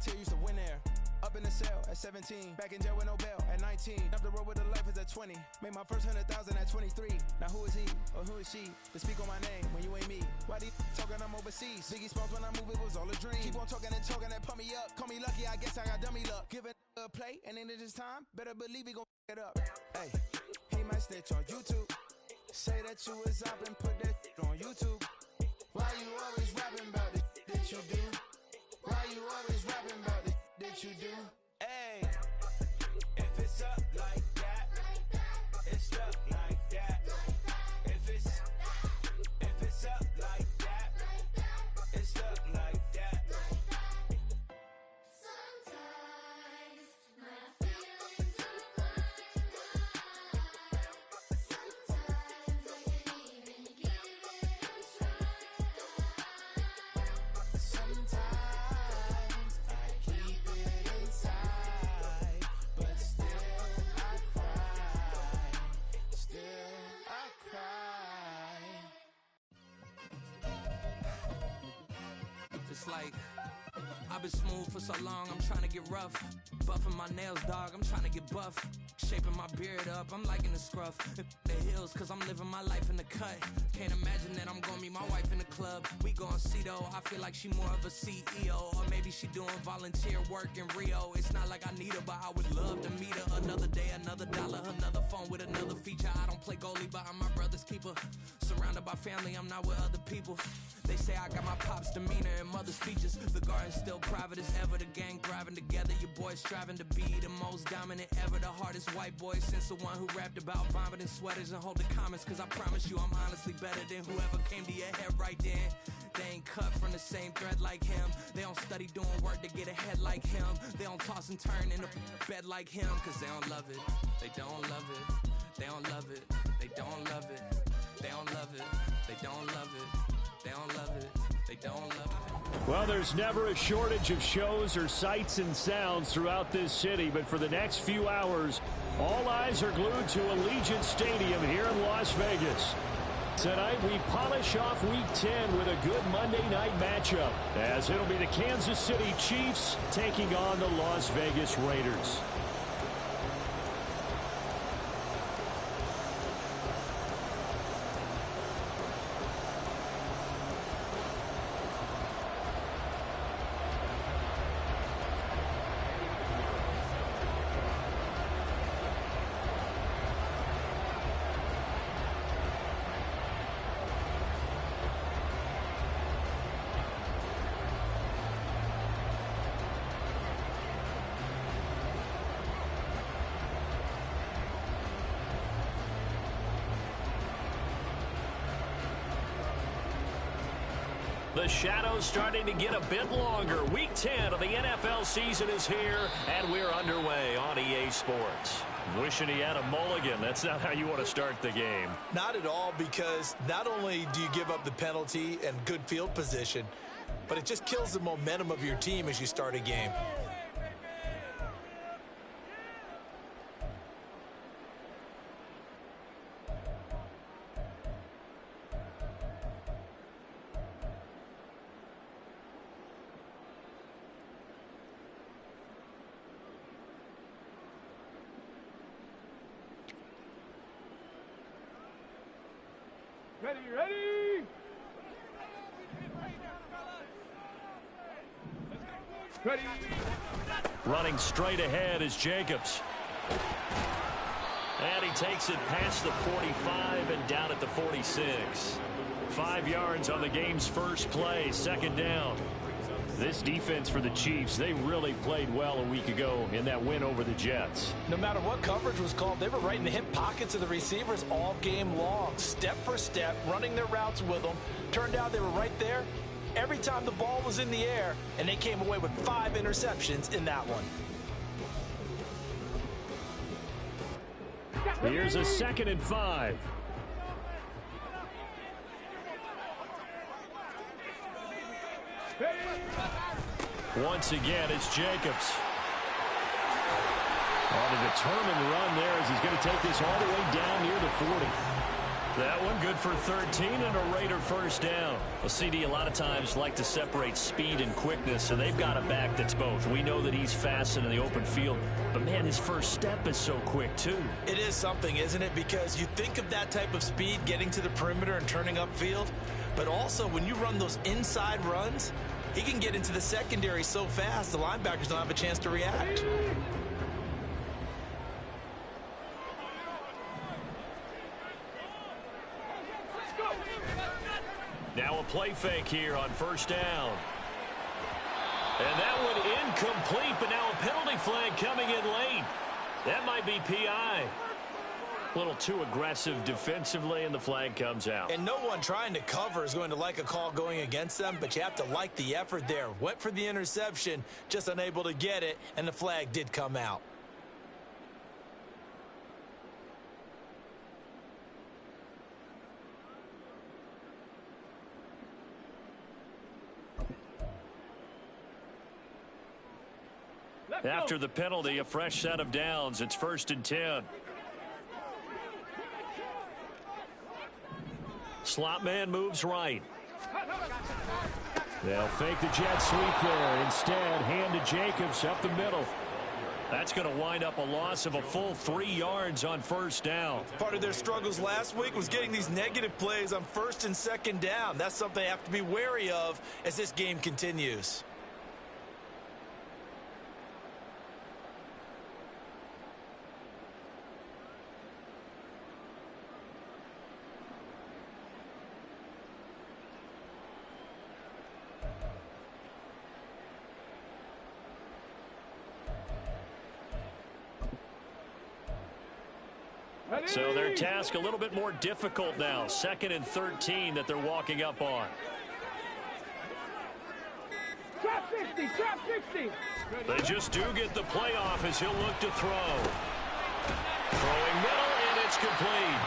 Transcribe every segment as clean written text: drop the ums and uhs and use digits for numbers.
volunteer, used to win there. Up in the cell at 17, back in jail with no bail at 19. Up the road with the life is at 20. Made my first 100,000 at 23. Now who is he or who is she to speak on my name when you ain't me? Why they talking I'm overseas? Biggie Smalls when I move it was all a dream. Keep on talking and pump me up. Call me lucky, I guess I got dummy luck. Give it a play and then it's time. Better believe he gon' it up. Hey, he might snitch on YouTube. Say that you was up and put that on YouTube. Why you always rapping about the that you do? Why you always rapping about the that you do? Hey, if it's up like that, it's stuck like that. If it's up like that, it's stuck like that. Sometimes my feelings are blind. Sometimes I can't even give it a try. Sometimes I keep it inside, but still I cry. Still I cry. It's like I've been smooth for so long, I'm trying to get rough. Buffing my nails, dog, I'm trying to get buff. Shaping my beard up, I'm liking the scruff. The hills, cause I'm living my life in the cut. Can't imagine that I'm gonna meet my wife in the club. We gon' see though, I feel like she more of a CEO. Or maybe she doing volunteer work in Rio. It's not like I need her, but I would love to meet her. Another day, another dollar, another phone with another feature. I don't play goalie, but I'm my brother's keeper. Surrounded by family, I'm not with other people. They say I got my pop's demeanor and mother's features. The garden's still private as ever, the gang thriving together. Your boys striving to be the most dominant ever. The hardest white boy since the one who rapped about vomiting sweaters and holding comments. Cause I promise you I'm honestly better than whoever came to your head right then. They ain't cut from the same thread like him. They don't study doing work to get ahead like him. They don't toss and turn in the bed like him. Cause they don't love it, they don't love it. They don't love it, they don't love it. They don't love it, they don't love it. They don't love it, they don't love it. Well, there's never a shortage of shows or sights and sounds throughout this city, but for the next few hours, all eyes are glued to Allegiant Stadium here in Las Vegas. Tonight, we polish off Week 10 with a good Monday night matchup, as it'll be the Kansas City Chiefs taking on the Las Vegas Raiders. The shadow's starting to get a bit longer. Week 10 of the NFL season is here, and we're underway on EA Sports. Wishing he had a mulligan. That's not how you want to start the game. Not at all, because not only do you give up the penalty and good field position, but it just kills the momentum of your team as you start a game. Ready. Running straight ahead is Jacobs. And he takes it past the 45 and down at the 46. 5 yards on the game's first play, second down. This defense for the Chiefs, they really played well a week ago in that win over the Jets. No matter what coverage was called, they were right in the hip pockets of the receivers all game long. Step for step, running their routes with them. Turned out they were right there every time the ball was in the air, and they came away with 5 interceptions in that one. Here's a 2nd and 5. Once again, it's Jacobs. On a determined run there as he's going to take this all the way down near the 40. That one good for 13 and a Raider first down. Well, CD, a lot of times like to separate speed and quickness, and they've got a back that's both. We know that he's fast in the open field, but, man, his first step is so quick, too. It is something, isn't it? Because you think of that type of speed getting to the perimeter and turning upfield, but also when you run those inside runs, he can get into the secondary so fast the linebackers don't have a chance to react. Now a play fake here on first down. And that one incomplete, but now a penalty flag coming in late. That might be PI. A little too aggressive defensively, and the flag comes out. And no one trying to cover is going to like a call going against them, but you have to like the effort there. Went for the interception, just unable to get it, and the flag did come out. After the penalty, a fresh set of downs. It's 1st and 10. Slot man moves right. They'll fake the jet sweep there. Instead, hand to Jacobs up the middle. That's going to wind up a loss of a full 3 yards on first down. Part of their struggles last week was getting these negative plays on 1st and 2nd down. That's something they have to be wary of as this game continues. So their task a little bit more difficult now. 2nd and 13 that they're walking up on. Trap 60, trap 60. They just do get the playoff as he'll look to throw. Throwing middle, and it's complete.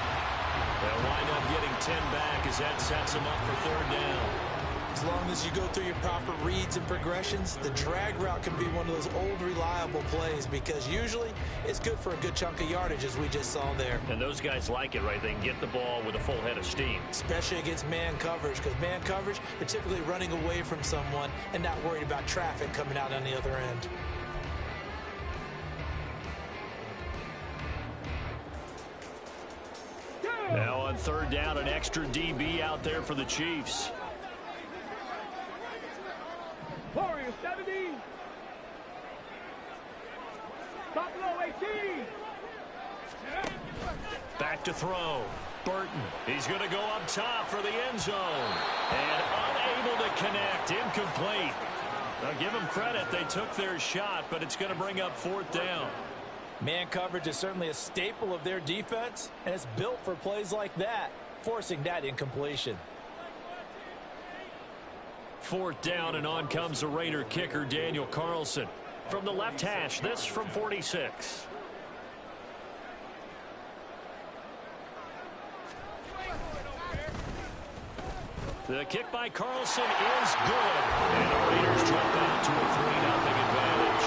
They'll wind up getting 10 back as that sets them up for 3rd down. As long as you go through your proper reads and progressions, the drag route can be one of those old reliable plays because usually it's good for a good chunk of yardage as we just saw there. And those guys like it, right? They can get the ball with a full head of steam. Especially against man coverage, because man coverage, they're typically running away from someone and not worried about traffic coming out on the other end. Now on 3rd down, an extra DB out there for the Chiefs. Warriors 70. Top low 18. Back to throw. Burton. He's going to go up top for the end zone. And unable to connect. Incomplete. Now give them credit. They took their shot, but it's going to bring up 4th down. Man coverage is certainly a staple of their defense, and it's built for plays like that, forcing that incompletion. 4th down, and on comes the Raider kicker, Daniel Carlson. From the left hash, this from 46. The kick by Carlson is good. And the Raiders jump out to a 3-0 advantage.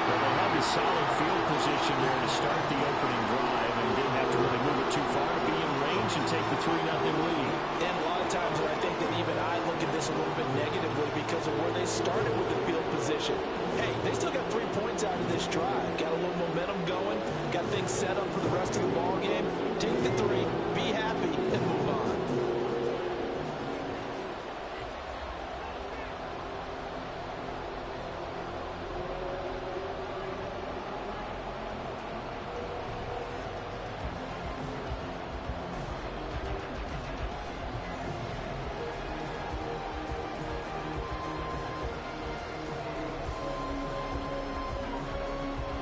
Well, they had the solid field position there to start the opening drive and didn't have to really move it too far to be in range and take the 3-0 lead. And a lot of times I think that even I look at this a little bit negatively because of where they started with the field position. Hey, they still got 3 points out of this drive. Got a little momentum going. Got things set up for the rest of the ball game. Take the 3, be happy, and move on.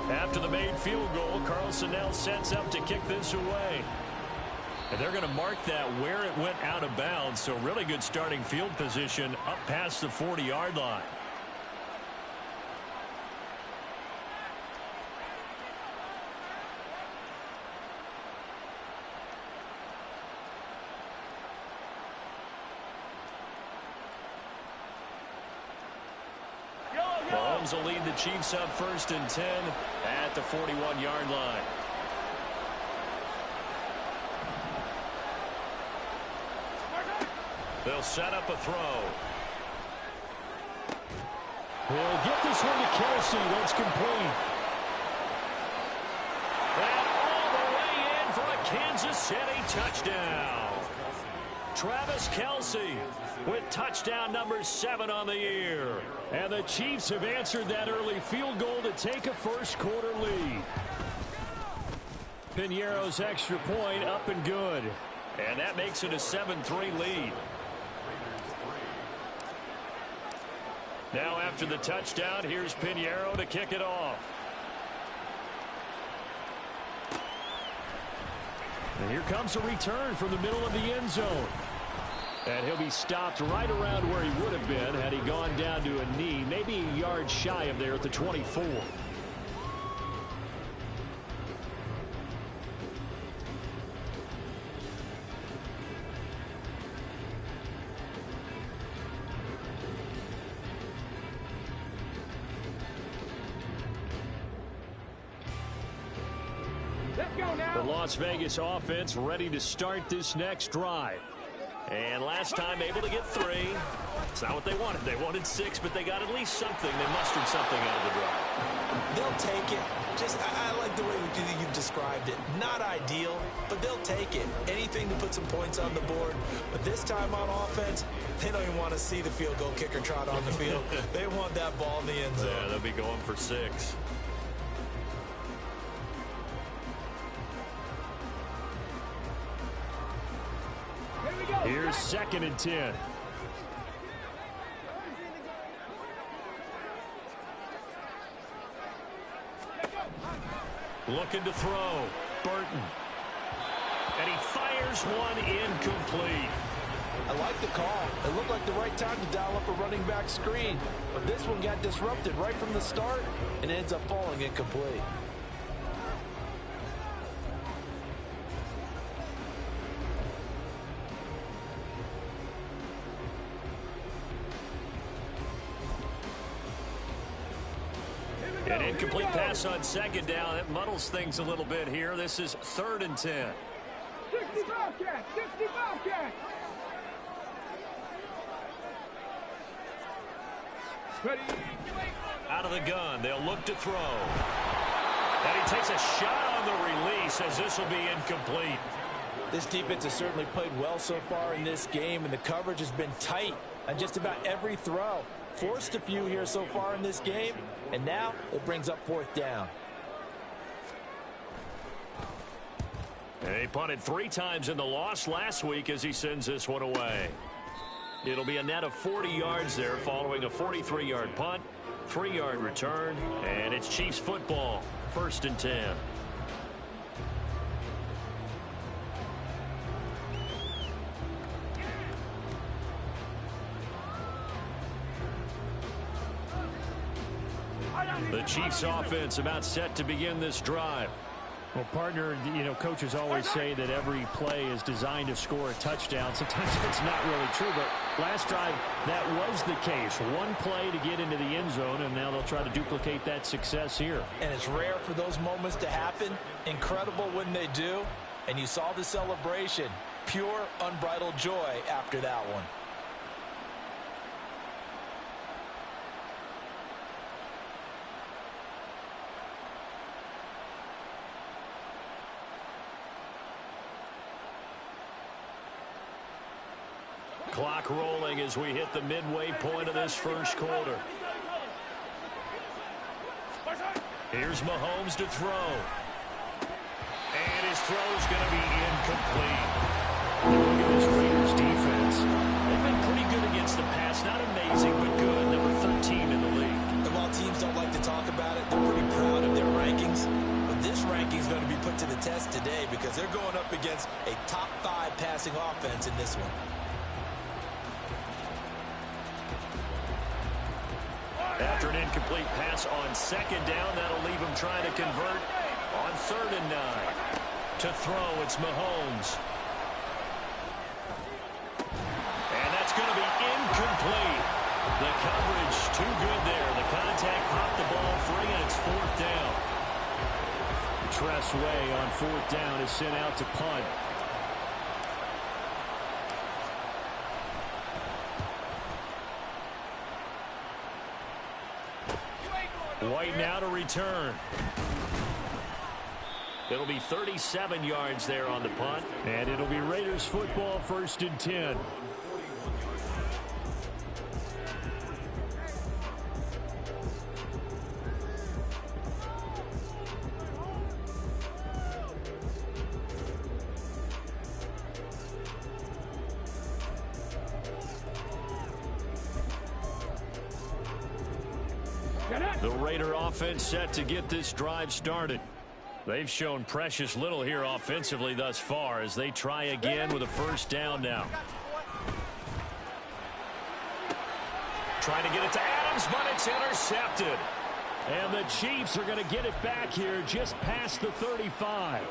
After the made field goal, Carlson now sets up to kick this away. And they're going to mark that where it went out of bounds. So really good starting field position up past the 40-yard line. Mahomes will lead the Chiefs up 1st and 10 at the 41-yard line. They'll set up a throw. He'll get this one to Kelsey. That's complete. And all the way in for a Kansas City touchdown. Travis Kelsey with touchdown number 7 on the year. And the Chiefs have answered that early field goal to take a first-quarter lead. Piñeiro's extra point up and good. And that makes it a 7-3 lead. Now after the touchdown, here's Piñeiro to kick it off. And here comes a return from the middle of the end zone. And he'll be stopped right around where he would have been had he gone down to a knee, maybe a yard shy of there at the 24. Let's go now. The Las Vegas offense ready to start this next drive. And last time able to get 3. It's not what they wanted. They wanted 6, but they got at least something. They mustered something out of the drive. They'll take it. I like the way you've described it. Not ideal, but they'll take it. Anything to put some points on the board. But this time on offense, they don't even want to see the field goal kicker trot on the field. They want that ball in the end zone. Yeah, they'll be going for 6. Here's 2nd and 10. Looking to throw. Burton. And he fires one incomplete. I like the call. It looked like the right time to dial up a running back screen. But this one got disrupted right from the start and ends up falling incomplete. An incomplete pass on 2nd down. That muddles things a little bit here. This is 3rd and 10. 60 Bobcat, 60 Bobcat. Ready. Out of the gun. They'll look to throw. And he takes a shot on the release as this will be incomplete. This defense has certainly played well so far in this game, and the coverage has been tight on just about every throw. Forced a few here so far in this game, and now it brings up 4th down. And he punted 3 times in the loss last week as he sends this one away. It'll be a net of 40 yards there following a 43-yard punt, 3-yard return, and it's Chiefs football, 1st and 10. The Chiefs offense about set to begin this drive. Well, partner, coaches always say that every play is designed to score a touchdown. Sometimes it's not really true, but last drive, that was the case. One play to get into the end zone, and now they'll try to duplicate that success here. And it's rare for those moments to happen. Incredible when they do. And you saw the celebration. Pure, unbridled joy after that one. Clock rolling as we hit the midway point of this first quarter. Here's Mahomes to throw. And his throw's going to be incomplete. Look at this Raiders defense. They've been pretty good against the pass. Not amazing, but good. Number 13 in the league. And while teams don't like to talk about it, they're pretty proud of their rankings. But this ranking is going to be put to the test today because they're going up against a top 5 passing offense in this one. After an incomplete pass on 2nd down, that'll leave him trying to convert on 3rd and 9. To throw, it's Mahomes. And that's going to be incomplete. The coverage too good there. The contact popped the ball free, and it's 4th down. Tress Way on 4th down is sent out to punt. White now to return. It'll be 37 yards there on the punt. And it'll be Raiders football, 1st and 10. The Raider offense set to get this drive started. They've shown precious little here offensively thus far as they try again with a 1st down now. Trying to get it to Adams, but it's intercepted. And the Chiefs are going to get it back here just past the 35.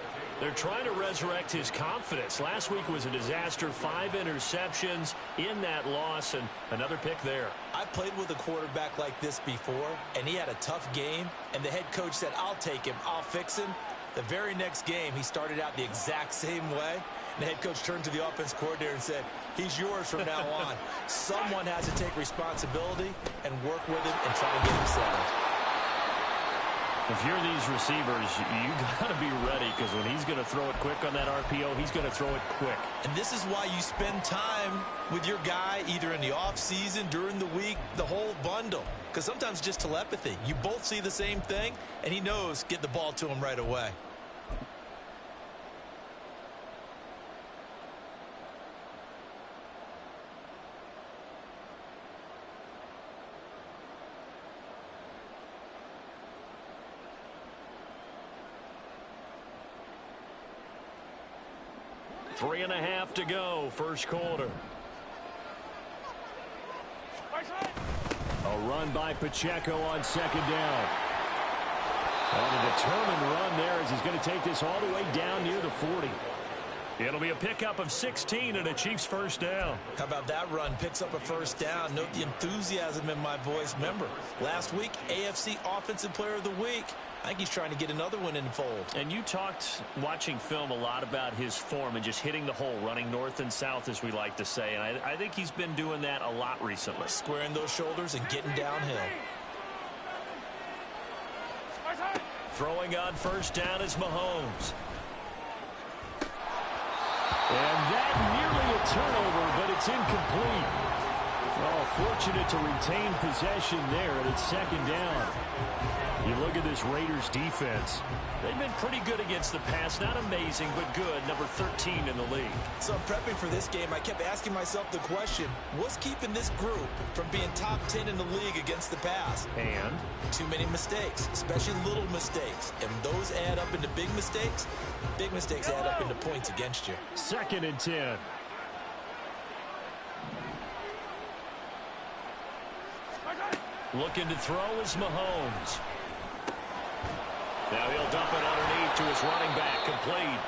They're trying to resurrect his confidence. Last week was a disaster. 5 interceptions in that loss, and another pick there. I played with a quarterback like this before, and he had a tough game, and the head coach said, I'll take him, I'll fix him. The very next game, he started out the exact same way, and the head coach turned to the offense coordinator and said, he's yours from now on. Someone has to take responsibility and work with him and try to get him settled. If you're these receivers, you got to be ready, because when he's going to throw it quick on that RPO, he's going to throw it quick. And this is why you spend time with your guy either in the offseason, during the week, the whole bundle. Because sometimes just telepathy. You both see the same thing, and he knows get the ball to him right away. Three and a half to go, 1st quarter. A run by Pacheco on 2nd down. And a determined run there as he's going to take this all the way down near the 40. It'll be a pickup of 16 and a Chiefs 1st down. How about that run? Picks up a 1st down. Note the enthusiasm in my voice. Remember, last week, AFC Offensive Player of the Week. I think he's trying to get another one in the fold. And you talked, watching film, a lot about his form and just hitting the hole, running north and south, as we like to say. And I think he's been doing that a lot recently. Squaring those shoulders and getting downhill. Throwing on 1st down is Mahomes. And that nearly a turnover, but it's incomplete. Oh, fortunate to retain possession there, and it's 2nd down. You look at this Raiders defense. They've been pretty good against the pass. Not amazing, but good. Number 13 in the league. So prepping for this game, I kept asking myself the question, what's keeping this group from being top 10 in the league against the pass? And? Too many mistakes, especially little mistakes. And those add up into big mistakes. Big mistakes add up into points against you. 2nd and 10. Looking to throw is Mahomes. Now he'll dump it underneath to his running back, complete.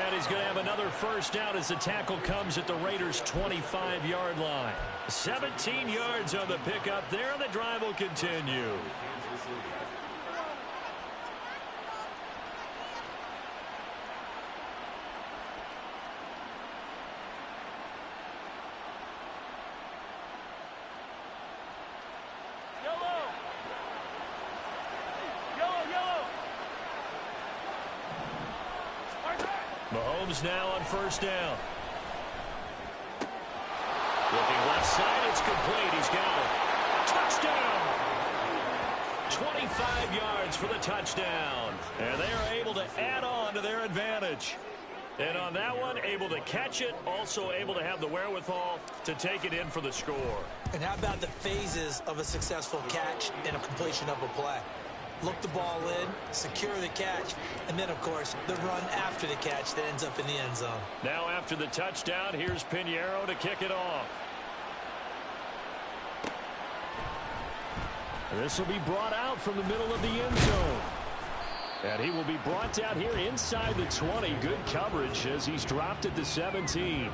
And he's going to have another 1st down as the tackle comes at the Raiders' 25-yard line. 17 yards on the pickup there, and the drive will continue. Mahomes now on 1st down. Looking left side, it's complete. He's got it. Touchdown! 25 yards for the touchdown. And they are able to add on to their advantage. And on that one, able to catch it, also able to have the wherewithal to take it in for the score. And how about the phases of a successful catch and a completion of a play? Look the ball in, secure the catch, and then, of course, the run after the catch that ends up in the end zone. Now after the touchdown, here's Pinheiro to kick it off. This will be brought out from the middle of the end zone. And he will be brought down here inside the 20. Good coverage as he's dropped at the 17.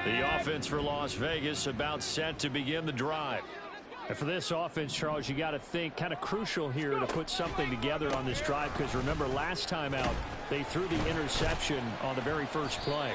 The offense for Las Vegas about set to begin the drive. And for this offense, Charles, you got to think kind of crucial here to put something together on this drive, because remember last time out they threw the interception on the very first play.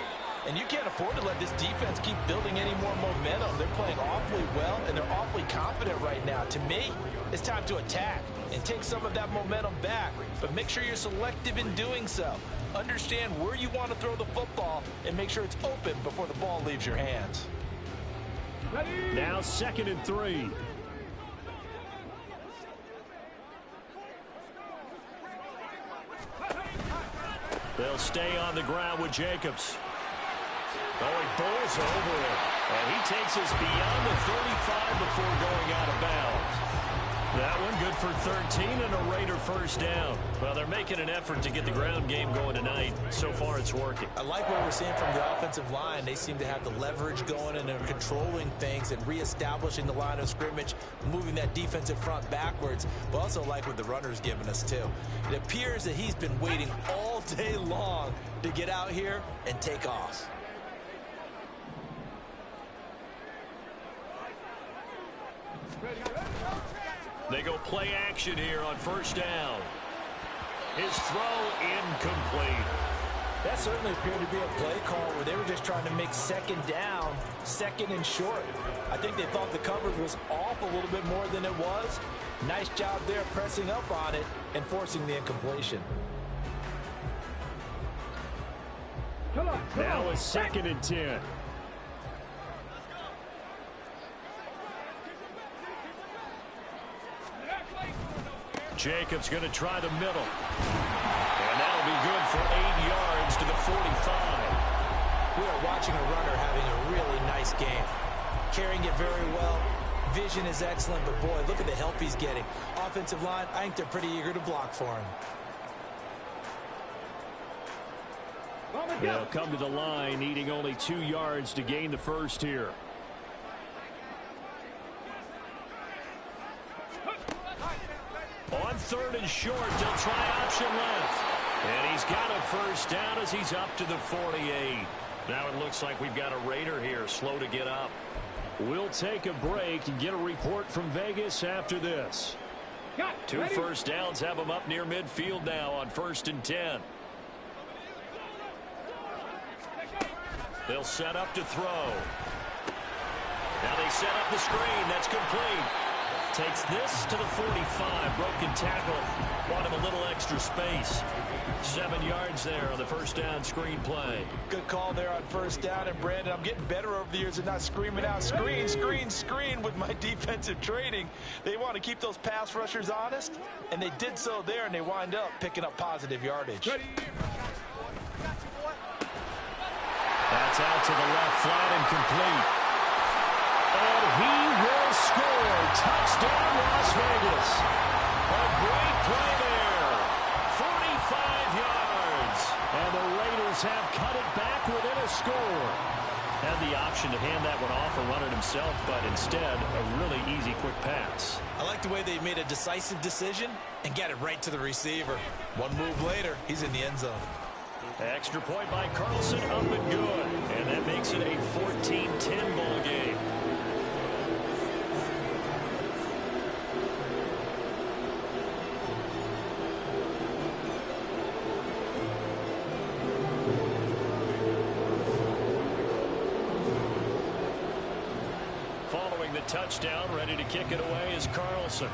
And you can't afford to let this defense keep building any more momentum. They're playing awfully well, and they're awfully confident right now. To me, it's time to attack and take some of that momentum back. But make sure you're selective in doing so. Understand where you want to throw the football and make sure it's open before the ball leaves your hands. Now 2nd and 3. They'll stay on the ground with Jacobs. Oh, he bowls over it. And he takes us beyond the 35 before going out of bounds. That one good for 13 and a Raider first down. Well, they're making an effort to get the ground game going tonight. So far, it's working. I like what we're seeing from the offensive line. They seem to have the leverage going, and they're controlling things and reestablishing the line of scrimmage, moving that defensive front backwards. But also like what the runner's giving us, too. It appears that he's been waiting all day long to get out here and take off. They go play action here on first down. His throw incomplete. That certainly appeared to be a play call where they were just trying to make second down, second and short. I think they thought the coverage was off a little bit more than it was. Nice job there pressing up on it and forcing the incompletion. Now it's 2nd and 10. Jacobs going to try the middle. And that'll be good for 8 yards to the 45. We are watching a runner having a really nice game. Carrying it very well. Vision is excellent, but boy, look at the help he's getting. Offensive line, I think they're pretty eager to block for him. They'll come to the line, needing only 2 yards to gain the first here. On 3rd and short, they'll try option left. And he's got a first down as he's up to the 48. Now it looks like we've got a Raider here, slow to get up. We'll take a break and get a report from Vegas after this. 2 first downs have them up near midfield now on 1st and 10. They'll set up to throw. Now they set up the screen. That's complete. Takes this to the 45. Broken tackle. Want him a little extra space. 7 yards there on the first down screen play. Good call there on first down. And Brandon, I'm getting better over the years and not screaming out screen, screen, screen with my defensive training. They want to keep those pass rushers honest, and they did so there, and they wind up picking up positive yardage. That's out to the left, flat and complete. And he will score. Touchdown, Las Vegas. A great play there. 45 yards. And the Raiders have cut it back within a score. Had the option to hand that one off or run it himself, but instead, a really easy, quick pass. I like the way they made a decisive decision and got it right to the receiver. One move later, he's in the end zone. Extra point by Carlson, up and good. And that makes it a 14-10 ball game. Following the touchdown, ready to kick it away is Carlson.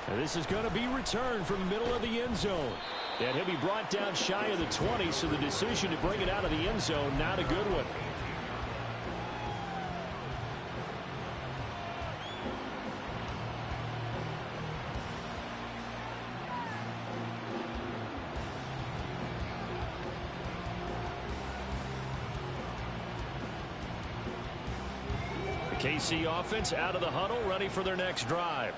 And this is going to be returned from the middle of the end zone. And he'll be brought down shy of the 20, so the decision to bring it out of the end zone, not a good one. The KC offense out of the huddle, ready for their next drive.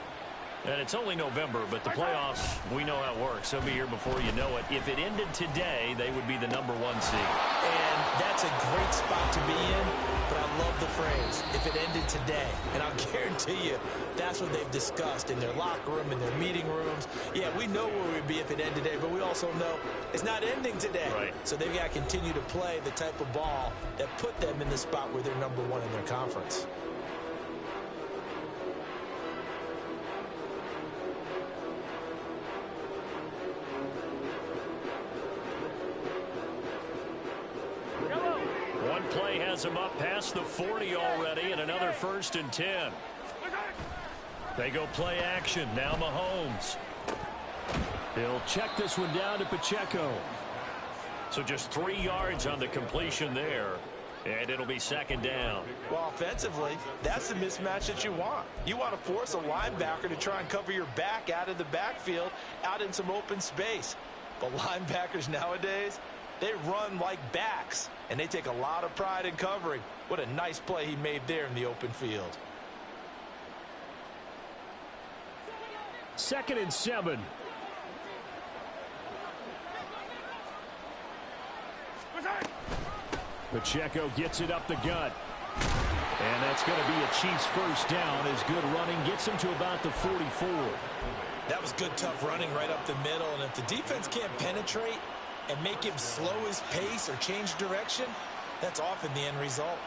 And it's only November, but the playoffs, we know how it works. They'll be here before you know it. If it ended today, they would be the #1 seed. And that's a great spot to be in. but I love the phrase, if it ended today. And I'll guarantee you, that's what they've discussed in their locker room, in their meeting rooms. Yeah, we know where we'd be if it ended today, but we also know it's not ending today. Right. So they've got to continue to play the type of ball that put them in the spot where they're number one in their conference. One play has him up past the 40 already, and another 1st and 10. They go play action. Now Mahomes. He'll check this one down to Pacheco. So just 3 yards on the completion there, and it'll be 2nd down. Well, offensively, that's the mismatch that you want. You want to force a linebacker to try and cover your back out of the backfield, out in some open space. But linebackers nowadays, they run like backs, and they take a lot of pride in covering. What a nice play he made there in the open field. 2nd and 7. Pacheco gets it up the gut. And that's going to be a Chiefs 1st down as good running gets him to about the 44. That was good, tough running right up the middle. And if the defense can't penetrate and make him slow his pace or change direction, that's often the end result.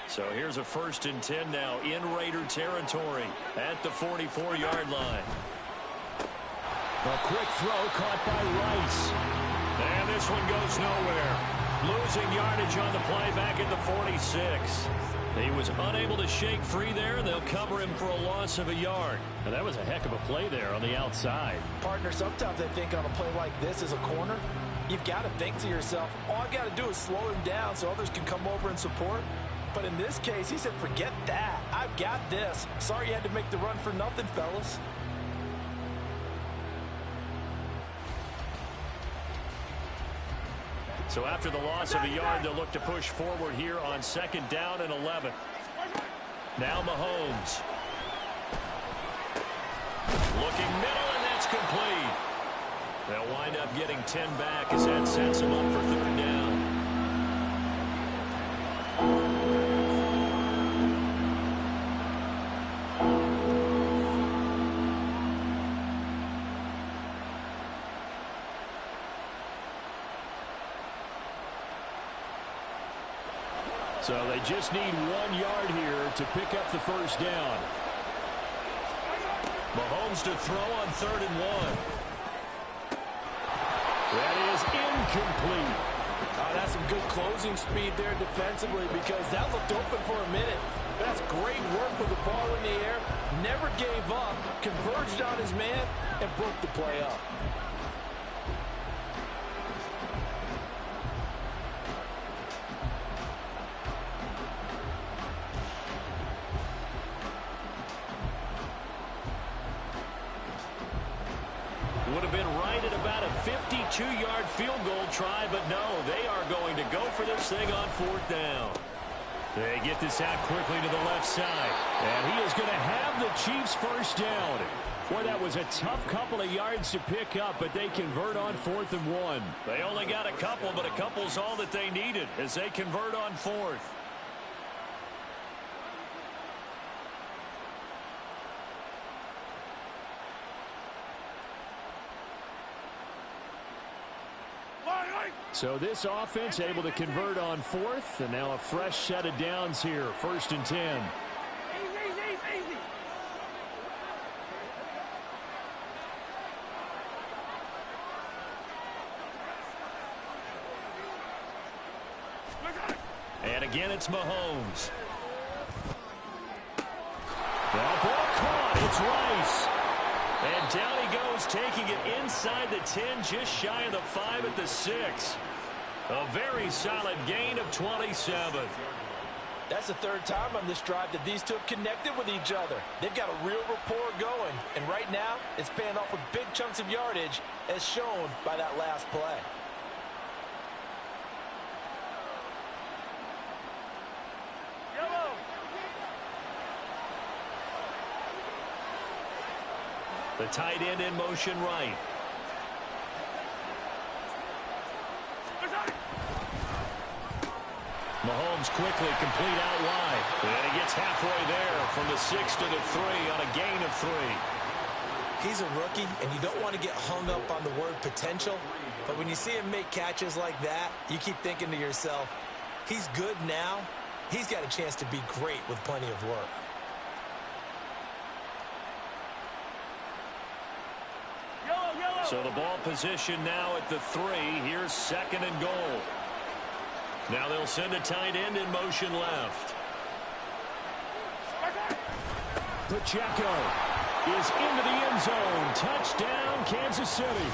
So here's a 1st and 10 now in Raider territory at the 44-yard line. A quick throw caught by Rice. And this one goes nowhere. Losing yardage on the play back at the 46. He was unable to shake free there, and they'll cover him for a loss of a yard. And that was a heck of a play there on the outside. Partner, sometimes I think on a play like this as a corner, you've got to think to yourself, all I got to do is slow him down so others can come over and support. But in this case, he said, forget that. I've got this. Sorry you had to make the run for nothing, fellas. So after the loss of a yard, they'll look to push forward here on 2nd down and 11. Now Mahomes. Looking middle, and that's complete. They'll wind up getting 10 back as that sets them up for 3rd down. So they just need 1 yard here to pick up the 1st down. Mahomes to throw on 3rd and 1. That is incomplete. That's some good closing speed there defensively because that looked open for a minute. That's great work with the ball in the air. Never gave up, converged on his man, and broke the play up. Would have been right at about a 52-yard field goal try, but no, they are going to go for this thing on 4th down. They get this out quickly to the left side. And he is going to have the Chiefs 1st down. Boy, that was a tough couple of yards to pick up, but they convert on 4th and 1. They only got a couple, but a couple's all that they needed as they convert on 4th. So this offense able to convert on 4th, and now a fresh set of downs here, 1st and 10. Easy. And again, it's Mahomes. That ball caught. It's Rice. And down he goes, taking it inside the 10, just shy of the 5 at the 6. A very solid gain of 27. That's the 3rd time on this drive that these two have connected with each other. They've got a real rapport going, and right now it's paying off with big chunks of yardage as shown by that last play. The tight end in motion right. Mahomes quickly complete out wide. And he gets halfway there from the 6 to the 3 on a gain of 3. He's a rookie, and you don't want to get hung up on the word potential. But when you see him make catches like that, you keep thinking to yourself, he's good now. He's got a chance to be great with plenty of work. So the ball position now at the 3. Here's 2nd and goal. Now they'll send a tight end in motion left. Pacheco is into the end zone. Touchdown, Kansas City.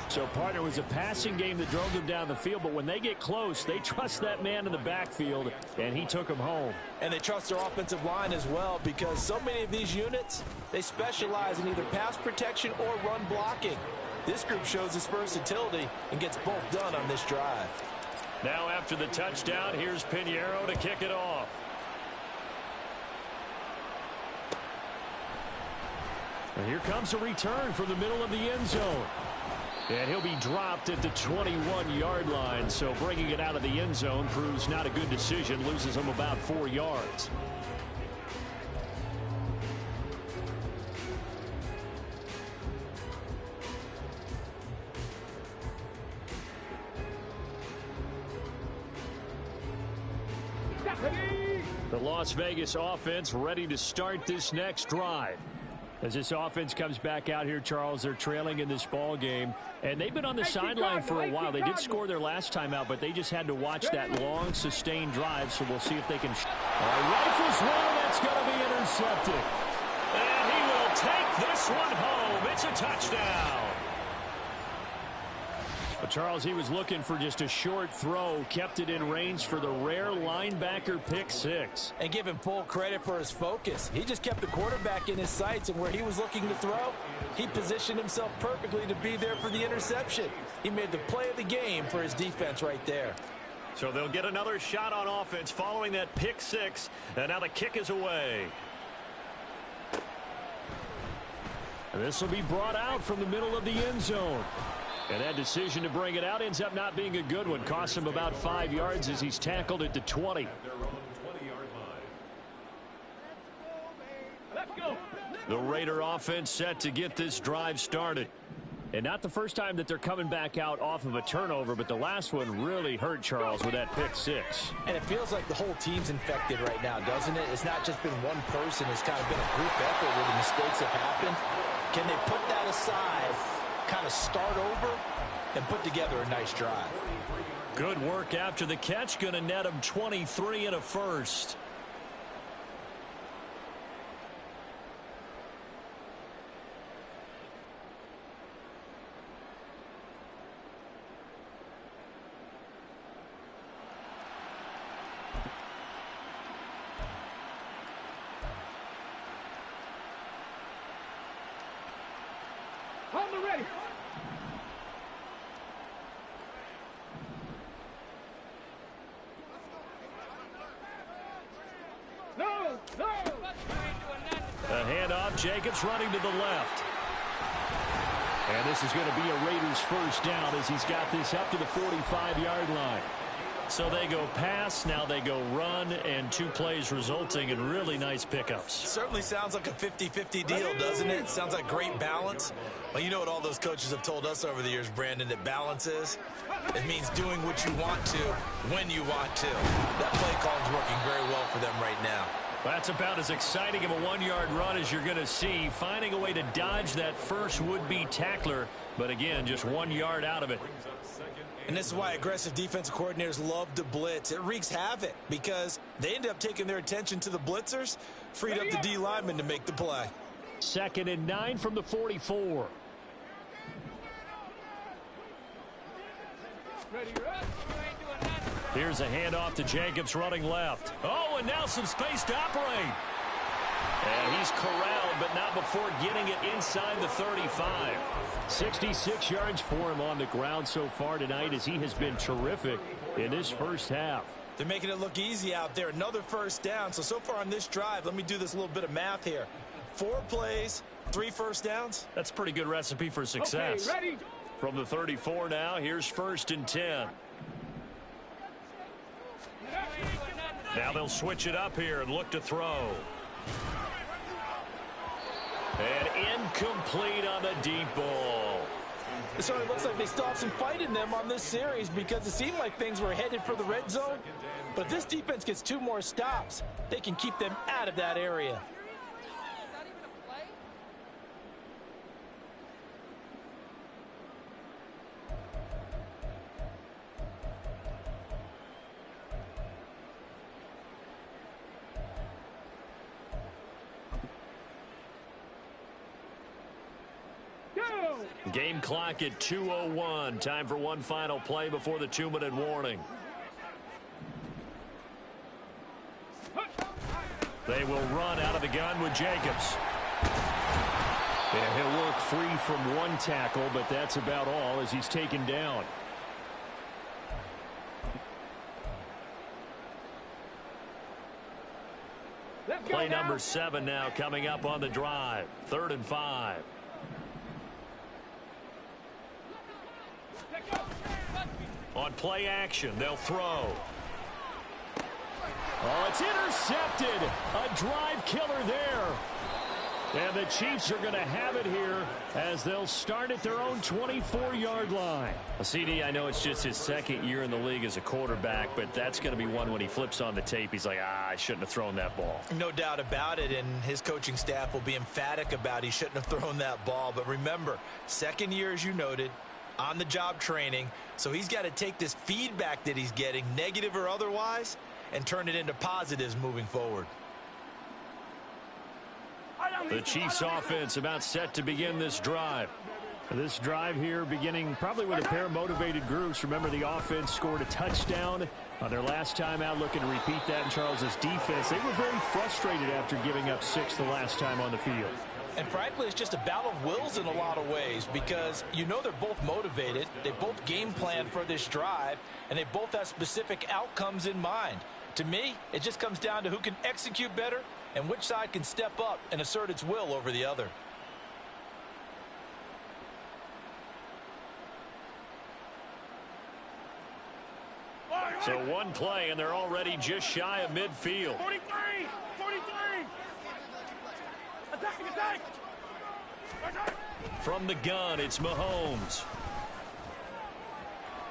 So, partner, was a passing game that drove them down the field, but when they get close, they trust that man in the backfield, and he took him home. And they trust their offensive line as well, because so many of these units, they specialize in either pass protection or run blocking. This group shows its versatility and gets both done on this drive. Now after the touchdown, here's Pinheiro to kick it off. And here comes a return from the middle of the end zone. And he'll be dropped at the 21-yard line. So bringing it out of the end zone proves not a good decision. Loses him about 4 yards. The Las Vegas offense ready to start this next drive. As this offense comes back out here, Charles, they're trailing in this ball game, and they've been on the sideline for a while. They did score their last time out, but they just had to watch that long, sustained drive, so we'll see if they can. Rifles one, that's going to be intercepted. And he will take this one home. It's a touchdown. Well, Charles, he was looking for just a short throw, kept it in range for the rare linebacker pick 6. And give him full credit for his focus. He just kept the quarterback in his sights, and where he was looking to throw, he positioned himself perfectly to be there for the interception. He made the play of the game for his defense right there. So they'll get another shot on offense following that pick 6, and now the kick is away. And this will be brought out from the middle of the end zone. And that decision to bring it out ends up not being a good one. Costs him about 5 yards as he's tackled at the 20. The Raider offense set to get this drive started. And not the first time that they're coming back out off of a turnover, but the last one really hurt, Charles, with that pick 6. And it feels like the whole team's infected right now, doesn't it? It's not just been one person. It's kind of been a group effort where the mistakes have happened. Can they put that aside, kind of start over, and put together a nice drive? Good work after the catch. Going to net him 23 and a first. Hold me ready. No, no. A handoff. Jacobs running to the left. And this is going to be a Raiders first down as he's got this up to the 45-yard line. So they go pass, now they go run, and 2 plays resulting in really nice pickups. Certainly sounds like a 50-50 deal, doesn't it? Sounds like great balance. Well, you know what all those coaches have told us over the years, Brandon, that balance is? It means doing what you want to when you want to. That play call is working very well for them right now. That's about as exciting of a 1-yard run as you're going to see. Finding a way to dodge that first would-be tackler, but again, just 1 yard out of it. And this is why aggressive defensive coordinators love to blitz. It wreaks havoc because they end up taking their attention to the blitzers, freed up the D lineman to make the play. 2nd and 9 from the 44. Here's a handoff to Jacobs running left. Oh, and now some space to operate. And he's corralled, but not before getting it inside the 35. 66 yards for him on the ground so far tonight as he has been terrific in this first half. They're making it look easy out there. Another first down. So far on this drive, let me do this little bit of math here. 4 plays, 3 first downs. That's a pretty good recipe for success. Okay, ready. From the 34 now, here's 1st and 10. Now they'll switch it up here and look to throw. And incomplete on the deep ball. It certainly looks like they still have some fight in them on this series because it seemed like things were headed for the red zone. But if this defense gets 2 more stops, they can keep them out of that area. Game clock at 2:01. Time for one final play before the 2-minute warning. They will run out of the gun with Jacobs. And he'll work free from 1 tackle, but that's about all as he's taken down. Play number 7 now coming up on the drive. 3rd and 5. On play action, they'll throw. Oh, it's intercepted. A drive killer there. And the Chiefs are going to have it here as they'll start at their own 24-yard line. CD, I know it's just his 2nd year in the league as a quarterback, but that's going to be one when he flips on the tape. He's like, I shouldn't have thrown that ball. No doubt about it, and his coaching staff will be emphatic about he shouldn't have thrown that ball. But remember, 2nd year, as you noted, on-the-job training, so he's got to take this feedback that he's getting, negative or otherwise, and turn it into positives moving forward. The Chiefs offense about set to begin this drive. This drive here beginning probably with a pair of motivated groups. Remember, the offense scored a touchdown on their last time out, looking to repeat that in Charles's defense. They were very frustrated after giving up 6 the last time on the field. And frankly, it's just a battle of wills in a lot of ways because you know they're both motivated. They both game plan for this drive, and they both have specific outcomes in mind. To me, it just comes down to who can execute better and which side can step up and assert its will over the other. So 1 play, and they're already just shy of midfield. 43! 43! Attack! Attack! From the gun, it's Mahomes.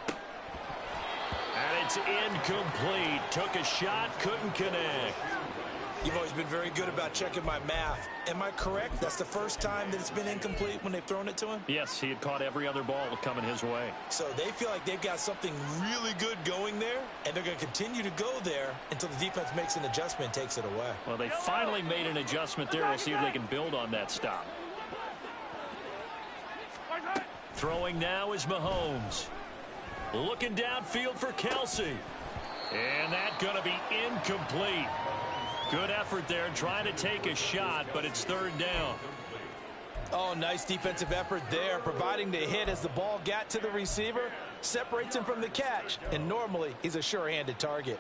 And it's incomplete. Took a shot, couldn't connect. You've always been very good about checking my math. Am I correct? That's the first time that it's been incomplete when they've thrown it to him? Yes, he had caught every other ball coming his way. So they feel like they've got something really good going there, and they're going to continue to go there until the defense makes an adjustment and takes it away. Well, they finally made an adjustment there. We'll see if they can build on that stop. Throwing now is Mahomes. Looking downfield for Kelsey. And that's going to be incomplete. Good effort there, trying to take a shot, but it's 3rd down. Oh, nice defensive effort there, providing the hit as the ball got to the receiver, separates him from the catch, and normally he's a sure-handed target.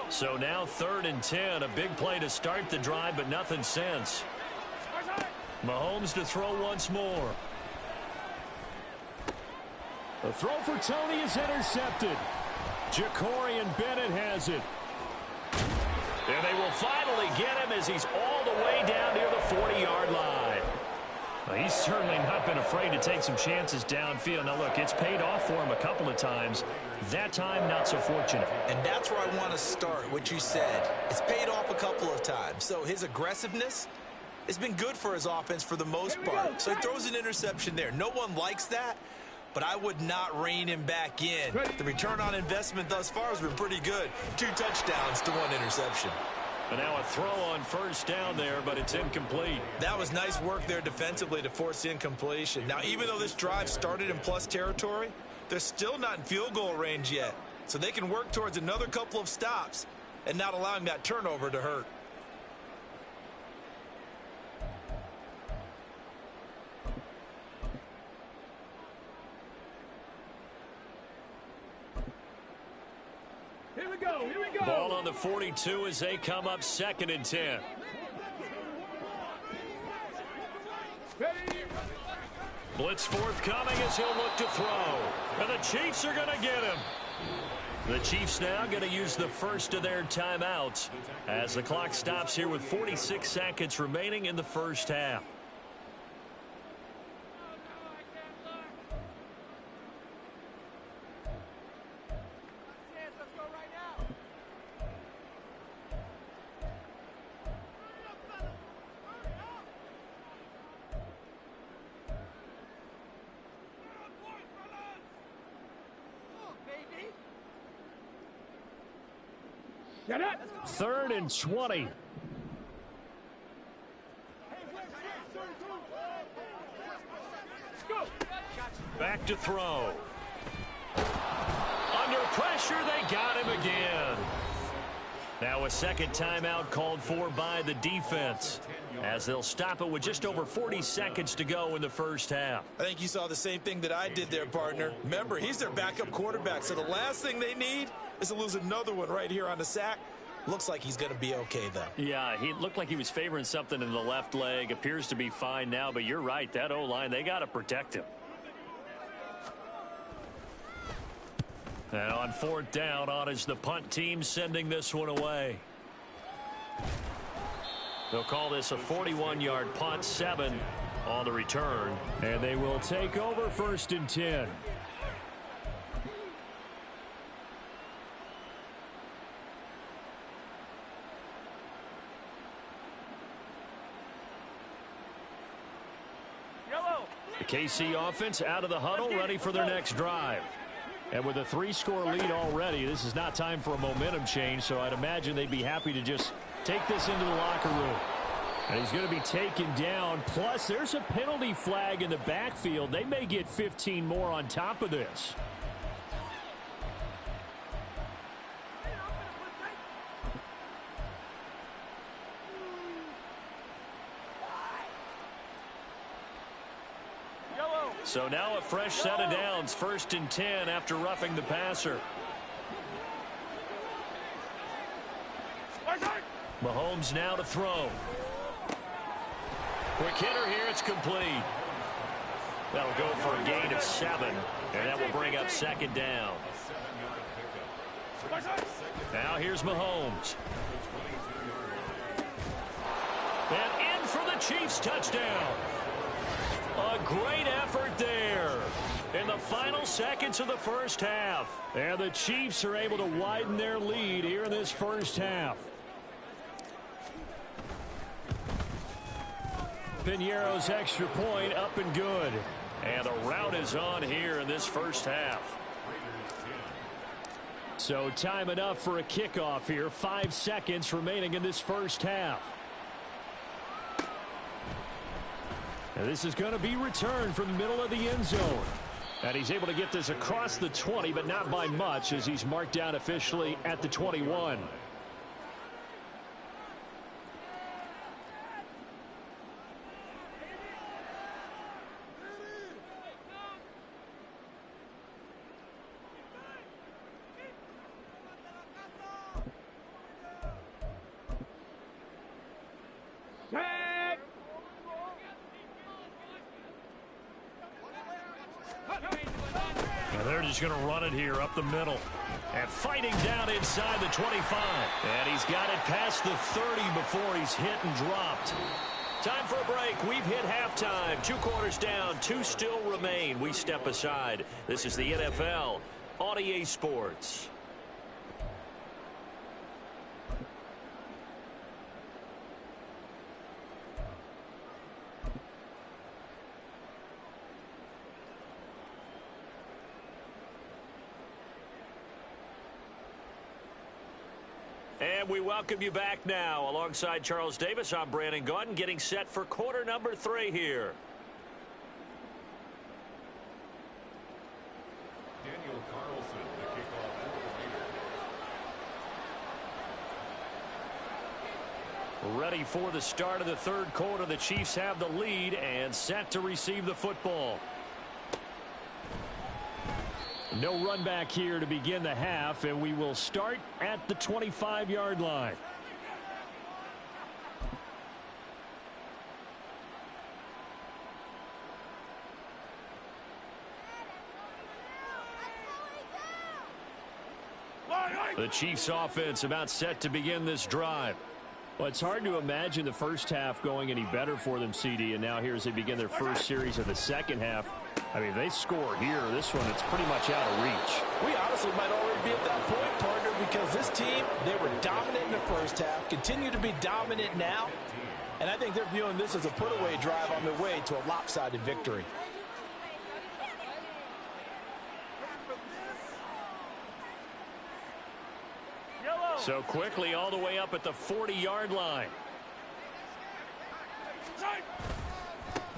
So now 3rd and 10, a big play to start the drive, but nothing since. Mahomes to throw once more. The throw for Tony is intercepted. Ja'Cory Bennett has it. And they will finally get him as he's all the way down near the 40-yard line. Well, he's certainly not been afraid to take some chances downfield. Now, look, it's paid off for him a couple of times. That time, not so fortunate. And that's where I want to start, what you said. It's paid off a couple of times. So his aggressiveness has been good for his offense for the most part. So he throws an interception there. No one likes that, but I would not rein him back in. The return on investment thus far has been pretty good. 2 touchdowns to 1 interception. And now a throw on 1st down there, but it's incomplete. That was nice work there defensively to force the incompletion. Now, even though this drive started in plus territory, they're still not in field goal range yet. So they can work towards another couple of stops and not allowing that turnover to hurt. the 42 as they come up 2nd and 10. Blitz forthcoming as he'll look to throw. And the Chiefs are going to get him. The Chiefs now going to use the first of their timeouts as the clock stops here with 46 seconds remaining in the first half. Get it? 3rd and 20. Go. Back to throw. Under pressure, they got him again. Now a second timeout called for by the defense as they'll stop it with just over 40 seconds to go in the first half. I think you saw the same thing that I did there, partner. Remember, he's their backup quarterback, so the last thing they need is to lose another one right here on the sack. Looks like he's going to be okay, though. Yeah, he looked like he was favoring something in the left leg. Appears to be fine now, but you're right. That O-line, they got to protect him. And on 4th down, on is the punt team sending this one away. They'll call this a 41-yard punt, 7 on the return. And they will take over 1st and 10. The KC offense out of the huddle, ready for their next drive. And with a 3-score lead already, this is not time for a momentum change, so I'd imagine they'd be happy to just take this into the locker room. And he's going to be taken down. Plus, there's a penalty flag in the backfield. They may get 15 more on top of this. So now a fresh set of downs, 1st and 10 after roughing the passer. Mahomes now to throw. Quick hitter here, it's complete. That'll go for a gain of 7, and that will bring up 2nd down. Now here's Mahomes. And in for the Chiefs touchdown. A great effort there in the final seconds of the first half. And the Chiefs are able to widen their lead here in this first half. Piñeiro's extra point up and good. And the route is on here in this first half. So time enough for a kickoff here. 5 seconds remaining in this first half. And this is going to be returned from the middle of the end zone. And he's able to get this across the 20, but not by much as he's marked down officially at the 21. They're just going to run it here up the middle. And fighting down inside the 25. And he's got it past the 30 before he's hit and dropped. Time for a break. We've hit halftime. 2 quarters down. 2 still remain. We step aside. This is the NFL on EA Sports. And we welcome you back now. Alongside Charles Davis, I'm Brandon Gaudin, getting set for quarter number 3 here. Daniel Carlson, the kickoff coordinator. Ready for the start of the 3rd quarter. The Chiefs have the lead and set to receive the football. No run back here to begin the half, and we will start at the 25-yard line. The Chiefs offense about set to begin this drive. Well, it's hard to imagine the first half going any better for them, CD, and now here as they begin their first series of the second half. I mean, they score here. This one, it's pretty much out of reach. We honestly might already be at that point, partner, because this team, they were dominant in the first half, continue to be dominant now, and I think they're viewing this as a put-away drive on their way to a lopsided victory. So quickly all the way up at the 40-yard line.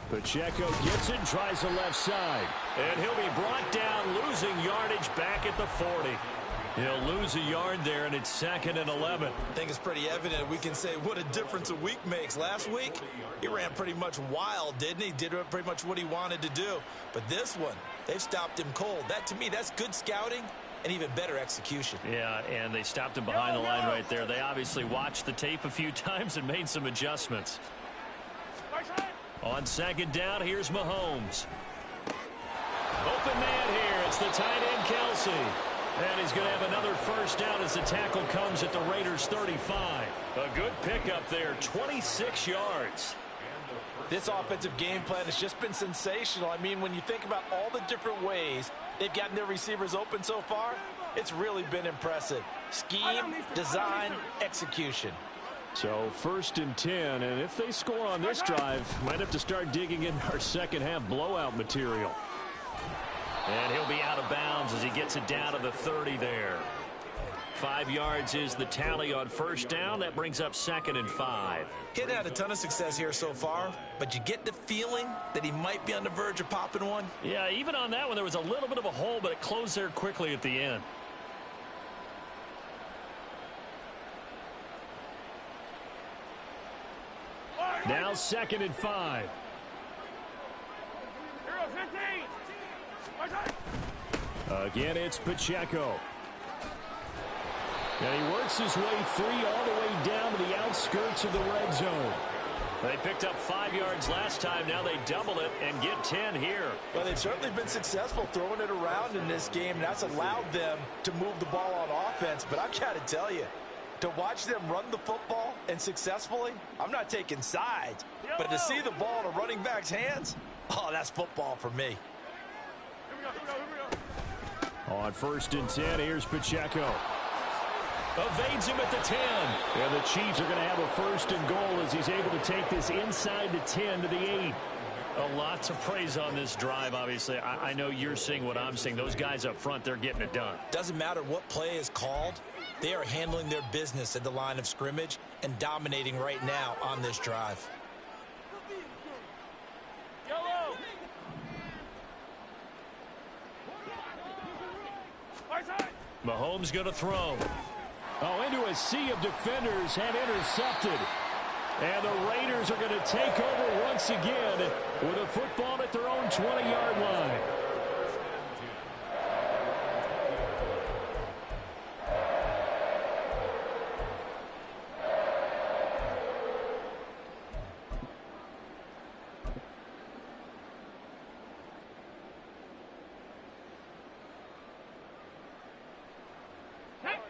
Pacheco gets it, tries the left side. And he'll be brought down, losing yardage back at the 40. He'll lose a yard there, and it's 2nd and 11. I think it's pretty evident. We can say what a difference a week makes. Last week, he ran pretty much wild, didn't he? Did pretty much what he wanted to do. But this one, they've stopped him cold. That, to me, that's good scouting and even better execution. Yeah, and they stopped him behind the line right there. They obviously watched the tape a few times and made some adjustments. On 2nd down, here's Mahomes. Open man here. It's the tight end, Kelsey. And he's going to have another first down as the tackle comes at the Raiders' 35. A good pickup there, 26 yards. This offensive game plan has just been sensational. I mean, when you think about all the different ways they've gotten their receivers open so far, it's really been impressive. Scheme, design, execution. So 1st and 10, and if they score on this drive, might have to start digging in our second half blowout material. And he'll be out of bounds as he gets it down to the 30 there. 5 yards is the tally on first down. That brings up 2nd and 5. He hadn't had a ton of success here so far, but you get the feeling that he might be on the verge of popping one. Yeah, even on that one, there was a little bit of a hole, but it closed there quickly at the end. Now 2nd and 5. Again, it's Pacheco. And he works his way free all the way down to the outskirts of the red zone. They picked up 5 yards last time. Now they double it and get 10 here. Well, they've certainly been successful throwing it around in this game, and that's allowed them to move the ball on offense. But I've got to tell you, to watch them run the football and successfully, I'm not taking sides. But to see the ball in a running back's hands, oh, that's football for me. On 1st and 10, here's Pacheco. Evades him at the 10. And the Chiefs are going to have a 1st and goal as he's able to take this inside the 10 to the 8. A lot to praise on this drive, obviously. I know you're seeing what I'm seeing. Those guys up front, they're getting it done. Doesn't matter what play is called. They are handling their business at the line of scrimmage and dominating right now on this drive. Mahomes going to throw. Oh, into a sea of defenders and intercepted. And the Raiders are going to take over once again with a football at their own 20-yard line.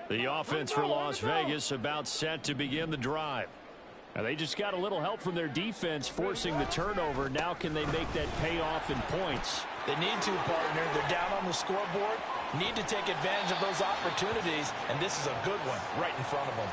The offense for Las Vegas about set to begin the drive. Now they just got a little help from their defense forcing the turnover. Now can they make that pay off in points? They need to, partner. They're down on the scoreboard. Need to take advantage of those opportunities, and this is a good one right in front of them.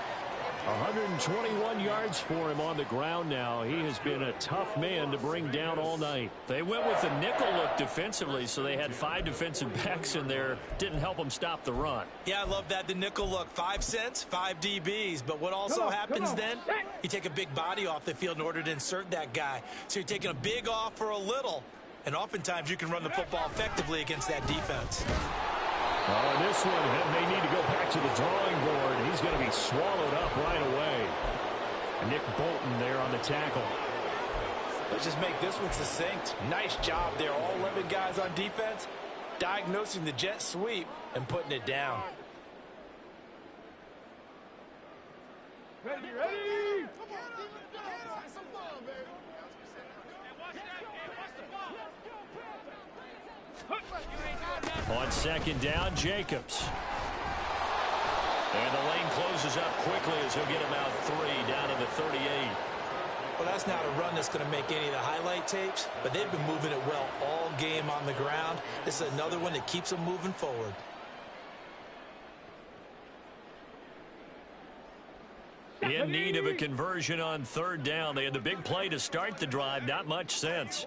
121 yards for him on the ground now. He has been a tough man to bring down all night. They went with the nickel look defensively, so they had 5 defensive backs in there. Didn't help them stop the run. Yeah, I love that, the nickel look. 5 cents, 5 DBs. But what also happens then, you take a big body off the field in order to insert that guy. So you're taking a big off for a little, and oftentimes you can run the football effectively against that defense. Oh, this one may need to go back to the drawing board. He's going to be swallowed up right away. Nick Bolton there on the tackle. Let's just make this one succinct. Nice job there. All 11 guys on defense. diagnosing the jet sweep and putting it down. Ready? Come on, have some fun, baby. On second down, Jacobs. And the lane closes up quickly as he'll get about 3 down to the 38. Well, that's not a run that's going to make any of the highlight tapes, but they've been moving it well all game on the ground. This is another one that keeps them moving forward. In need of a conversion on third down. They had the big play to start the drive. Not much sense.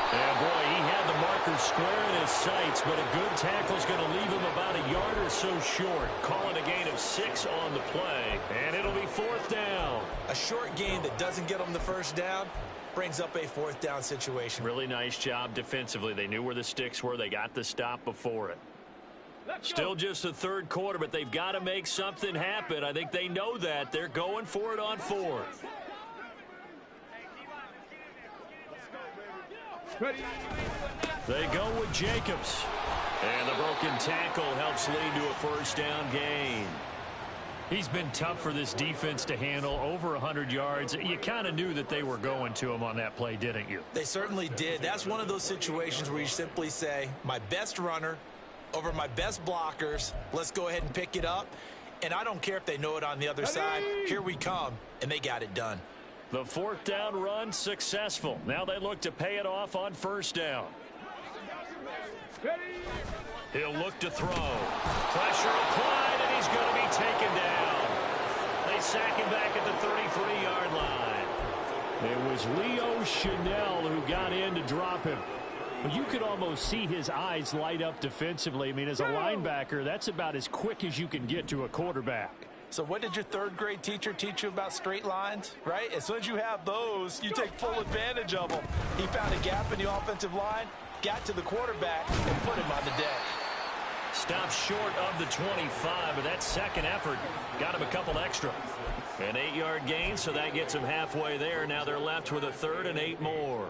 And boy, he had the marker square in his sights, but a good tackle is going to leave him about a yard or so short. Calling a gain of 6 on the play, and it'll be fourth down. A short gain that doesn't get them the first down brings up a fourth down situation. Really nice job defensively. They knew where the sticks were. They got the stop before it. Still just the third quarter, but they've got to make something happen. I think they know that. They're going for it on fourth. They go with Jacobs. And the broken tackle helps lead to a first down gain. He's been tough for this defense to handle, over 100 yards. You kind of knew that they were going to him on that play, didn't you? They certainly did. That's one of those situations where you simply say, my best runner over my best blockers, let's go ahead and pick it up. And I don't care if they know it on the other side. Here we come, and they got it done. The fourth down run successful. Now they look to pay it off on first down. He'll look to throw. Pressure applied, and he's going to be taken down. They sack him back at the 33-yard line. It was Leo Chanel who got in to drop him. But you could almost see his eyes light up defensively. I mean, as a linebacker, that's about as quick as you can get to a quarterback. So what did your third-grade teacher teach you about straight lines, right? As soon as you have those, you take full advantage of them. He found a gap in the offensive line, got to the quarterback, and put him on the deck. Stopped short of the 25, but that second effort got him a couple extra. An 8-yard gain, so that gets them halfway there. Now they're left with a third and 8 more.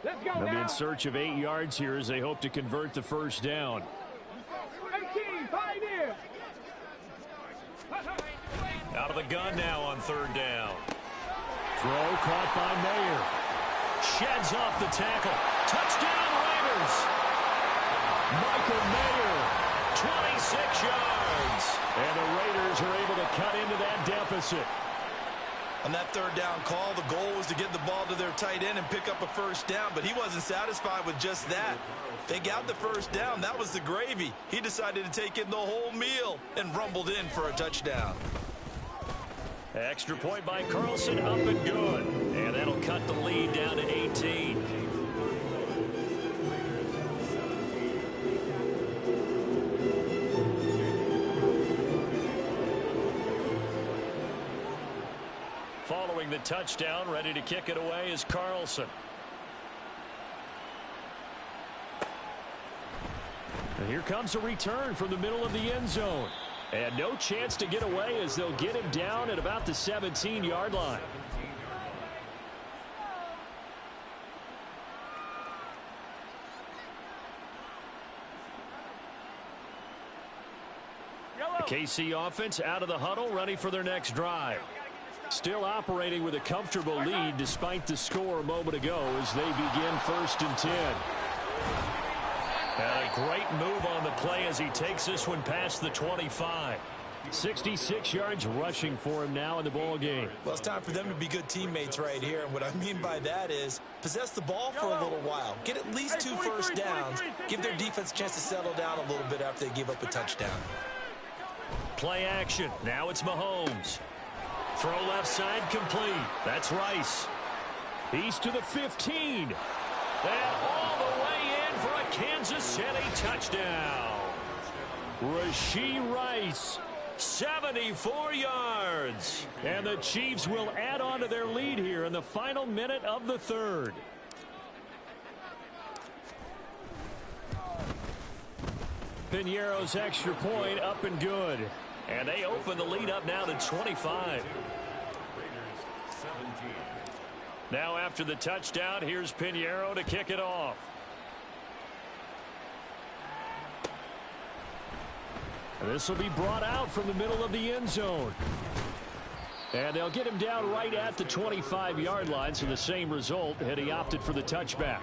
They'll be in search of 8 yards here as they hope to convert the first down. Out of the gun now on third down. Throw caught by Mayer. Sheds off the tackle. Touchdown Raiders. Michael Mayer. 26 yards. And the Raiders are able to cut into that deficit. On that third down call, the goal was to get the ball to their tight end and pick up a first down, but he wasn't satisfied with just that. They got the first down. That was the gravy. He decided to take in the whole meal and rumbled in for a touchdown. Extra point by Carlson, up and good. And that'll cut the lead down to 18. Following the touchdown, ready to kick it away is Carlson. And here comes a return from the middle of the end zone. And no chance to get away as they'll get him down at about the 17-yard line. The KC offense out of the huddle, ready for their next drive. Still operating with a comfortable lead despite the score a moment ago as they begin 1st and 10. And a great move on the play as he takes this one past the 25. 66 yards rushing for him now in the ball game. Well, it's time for them to be good teammates right here. And what I mean by that is possess the ball for a little while. Get at least 2 first downs. Give their defense a chance to settle down a little bit after they give up a touchdown. Play action. Now it's Mahomes. Throw left side complete. That's Rice. He's to the 15. And all the way in for a Kansas City touchdown. Rashee Rice. 74 yards. And the Chiefs will add on to their lead here in the final minute of the third. Piñeiro's extra point up and good. And they open the lead up now to 25. Now after the touchdown, here's Pinheiro to kick it off. And this will be brought out from the middle of the end zone. And they'll get him down right at the 25-yard line, so the same result had he opted for the touchback.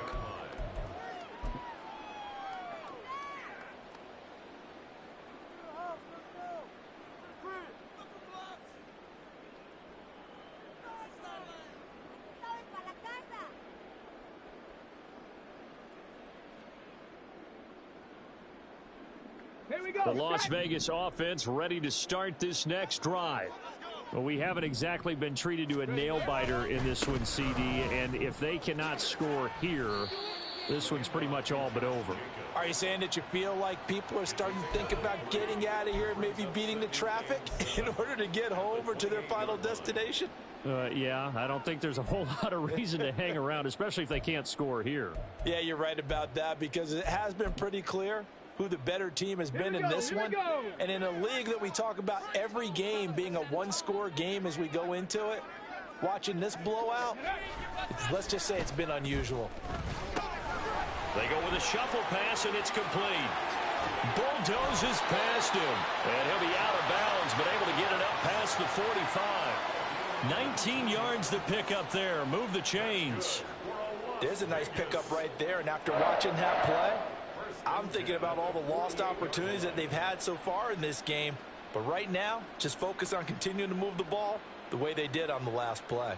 The Las Vegas offense ready to start this next drive. Well, we haven't exactly been treated to a nail-biter in this one, CD, and if they cannot score here, this one's pretty much all but over. Are you saying that you feel like people are starting to think about getting out of here and maybe beating the traffic in order to get home or to their final destination? Yeah, I don't think there's a whole lot of reason to hang around, especially if they can't score here. Yeah, you're right about that, because it has been pretty clear who the better team has been in this one. And in a league that we talk about every game being a one-score game as we go into it, watching this blowout, let's just say it's been unusual. They go with a shuffle pass, and it's complete. Bulldozes past him, and he'll be out of bounds, but able to get it up past the 45. 19 yards to pick up there. Move the chains. There's a nice pickup right there, and after watching that play, I'm thinking about all the lost opportunities that they've had so far in this game. But right now, just focus on continuing to move the ball the way they did on the last play.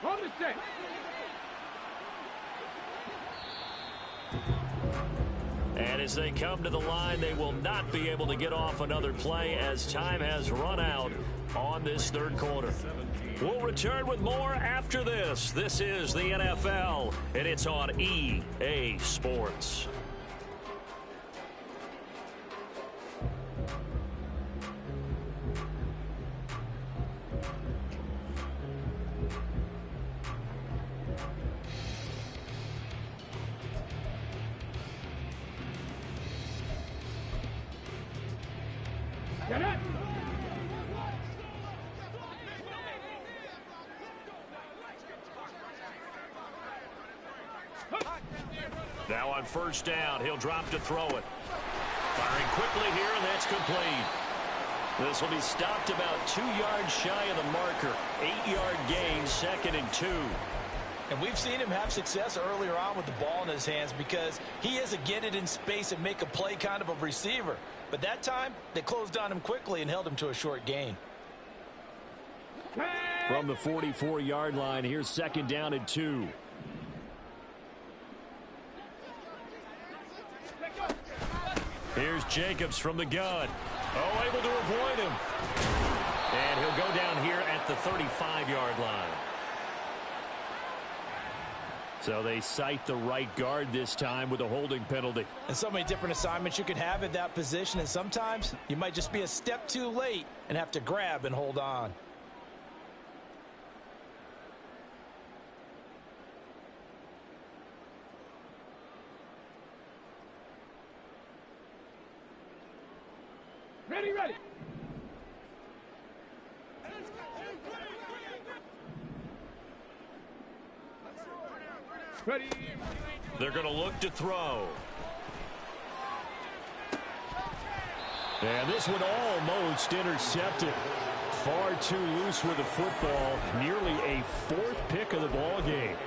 On the set. And as they come to the line, they will not be able to get off another play as time has run out on this third quarter. We'll return with more after this. This is the NFL, and it's on EA Sports. Get it. Now on first down, he'll drop to throw it. Firing quickly here, and that's complete. This will be stopped about 2 yards shy of the marker. 8-yard gain, 2nd and 2. And we've seen him have success earlier on with the ball in his hands because he is a get it in space and make a play kind of a receiver. But that time, they closed on him quickly and held him to a short gain. From the 44-yard line, here's 2nd down and 2. Here's Jacobs from the gun. Oh, able to avoid him. And he'll go down here at the 35-yard line. So they cite the right guard this time with a holding penalty. And so many different assignments you can have at that position, and sometimes you might just be a step too late and have to grab and hold on. Ready, ready. Ready. They're going to look to throw. And this one almost intercepted. Far too loose with the football. Nearly a 4th pick of the ball game.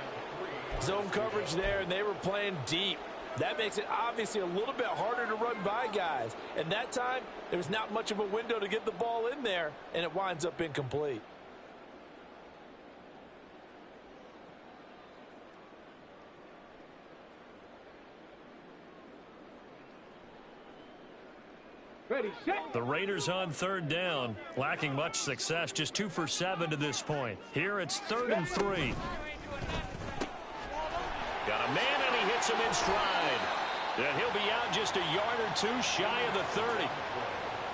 Zone coverage there, and they were playing deep. That makes it obviously a little bit harder to run by guys. And that time, there was not much of a window to get the ball in there, and it winds up incomplete. Ready, set. The Raiders on 3rd down, lacking much success, just 2 for 7 to this point. Here it's 3rd and 3. Got a man, and he hits him in stride. And he'll be out just a yard or 2 shy of the 30.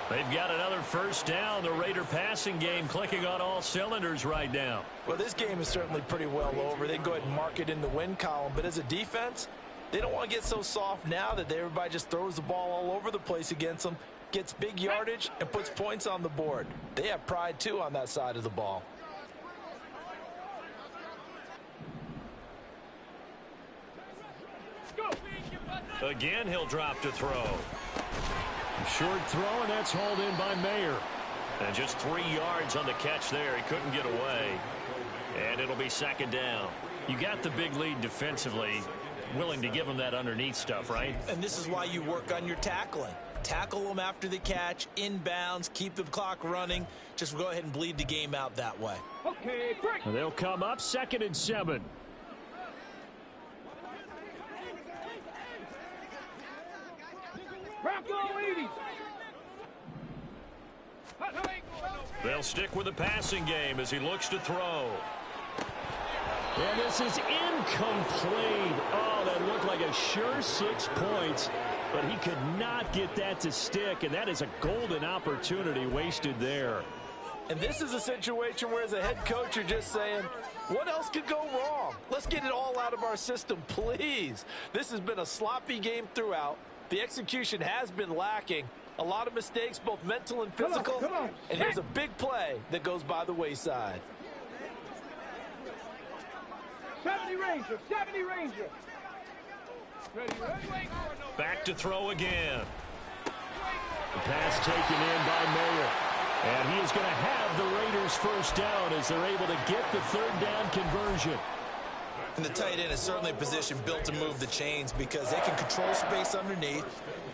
They've got another first down. The Raider passing game clicking on all cylinders right now. Well, this game is certainly pretty well over. They can go ahead and mark it in the win column. But as a defense, they don't want to get so soft now that everybody just throws the ball all over the place against them, gets big yardage, and puts points on the board. They have pride, too, on that side of the ball. Again, he'll drop to throw. Short throw, and that's hauled in by Mayer. And just 3 yards on the catch there. He couldn't get away. And it'll be second down. You got the big lead defensively. Willing to give them that underneath stuff, right? And this is why you work on your tackling. Tackle them after the catch, inbounds, keep the clock running. Just go ahead and bleed the game out that way. Okay, break. They'll come up 2nd and 7. Bronco 80s. They'll stick with the passing game as he looks to throw. And this is incomplete. Oh, that looked like a sure 6 points, but he could not get that to stick, and that is a golden opportunity wasted there. And this is a situation where as a head coach you're just saying, what else could go wrong? Let's get it all out of our system, please. This has been a sloppy game throughout. The execution has been lacking. A lot of mistakes, both mental and physical. Come on. And here's a big play that goes by the wayside. 70 Ranger, 70 Ranger. Ready, ready. Back to throw again. The pass taken in by Mayer. And he is going to have the Raiders first down as they're able to get the 3rd down conversion. And the tight end is certainly a position built to move the chains because they can control space underneath.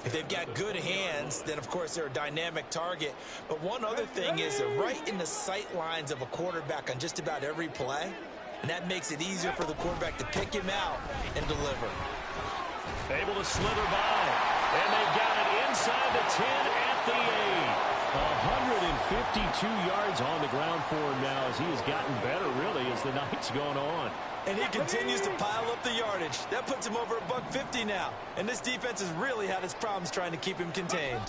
If they've got good hands, then of course they're a dynamic target. But one other thing is they're right in the sight lines of a quarterback on just about every play. And that makes it easier for the quarterback to pick him out and deliver. Able to slither by. And they got it inside the 10 at the 8. 152 yards on the ground for him now as he has gotten better, really, as the night's gone on. And he continues to pile up the yardage. That puts him over $150 now. And this defense has really had its problems trying to keep him contained.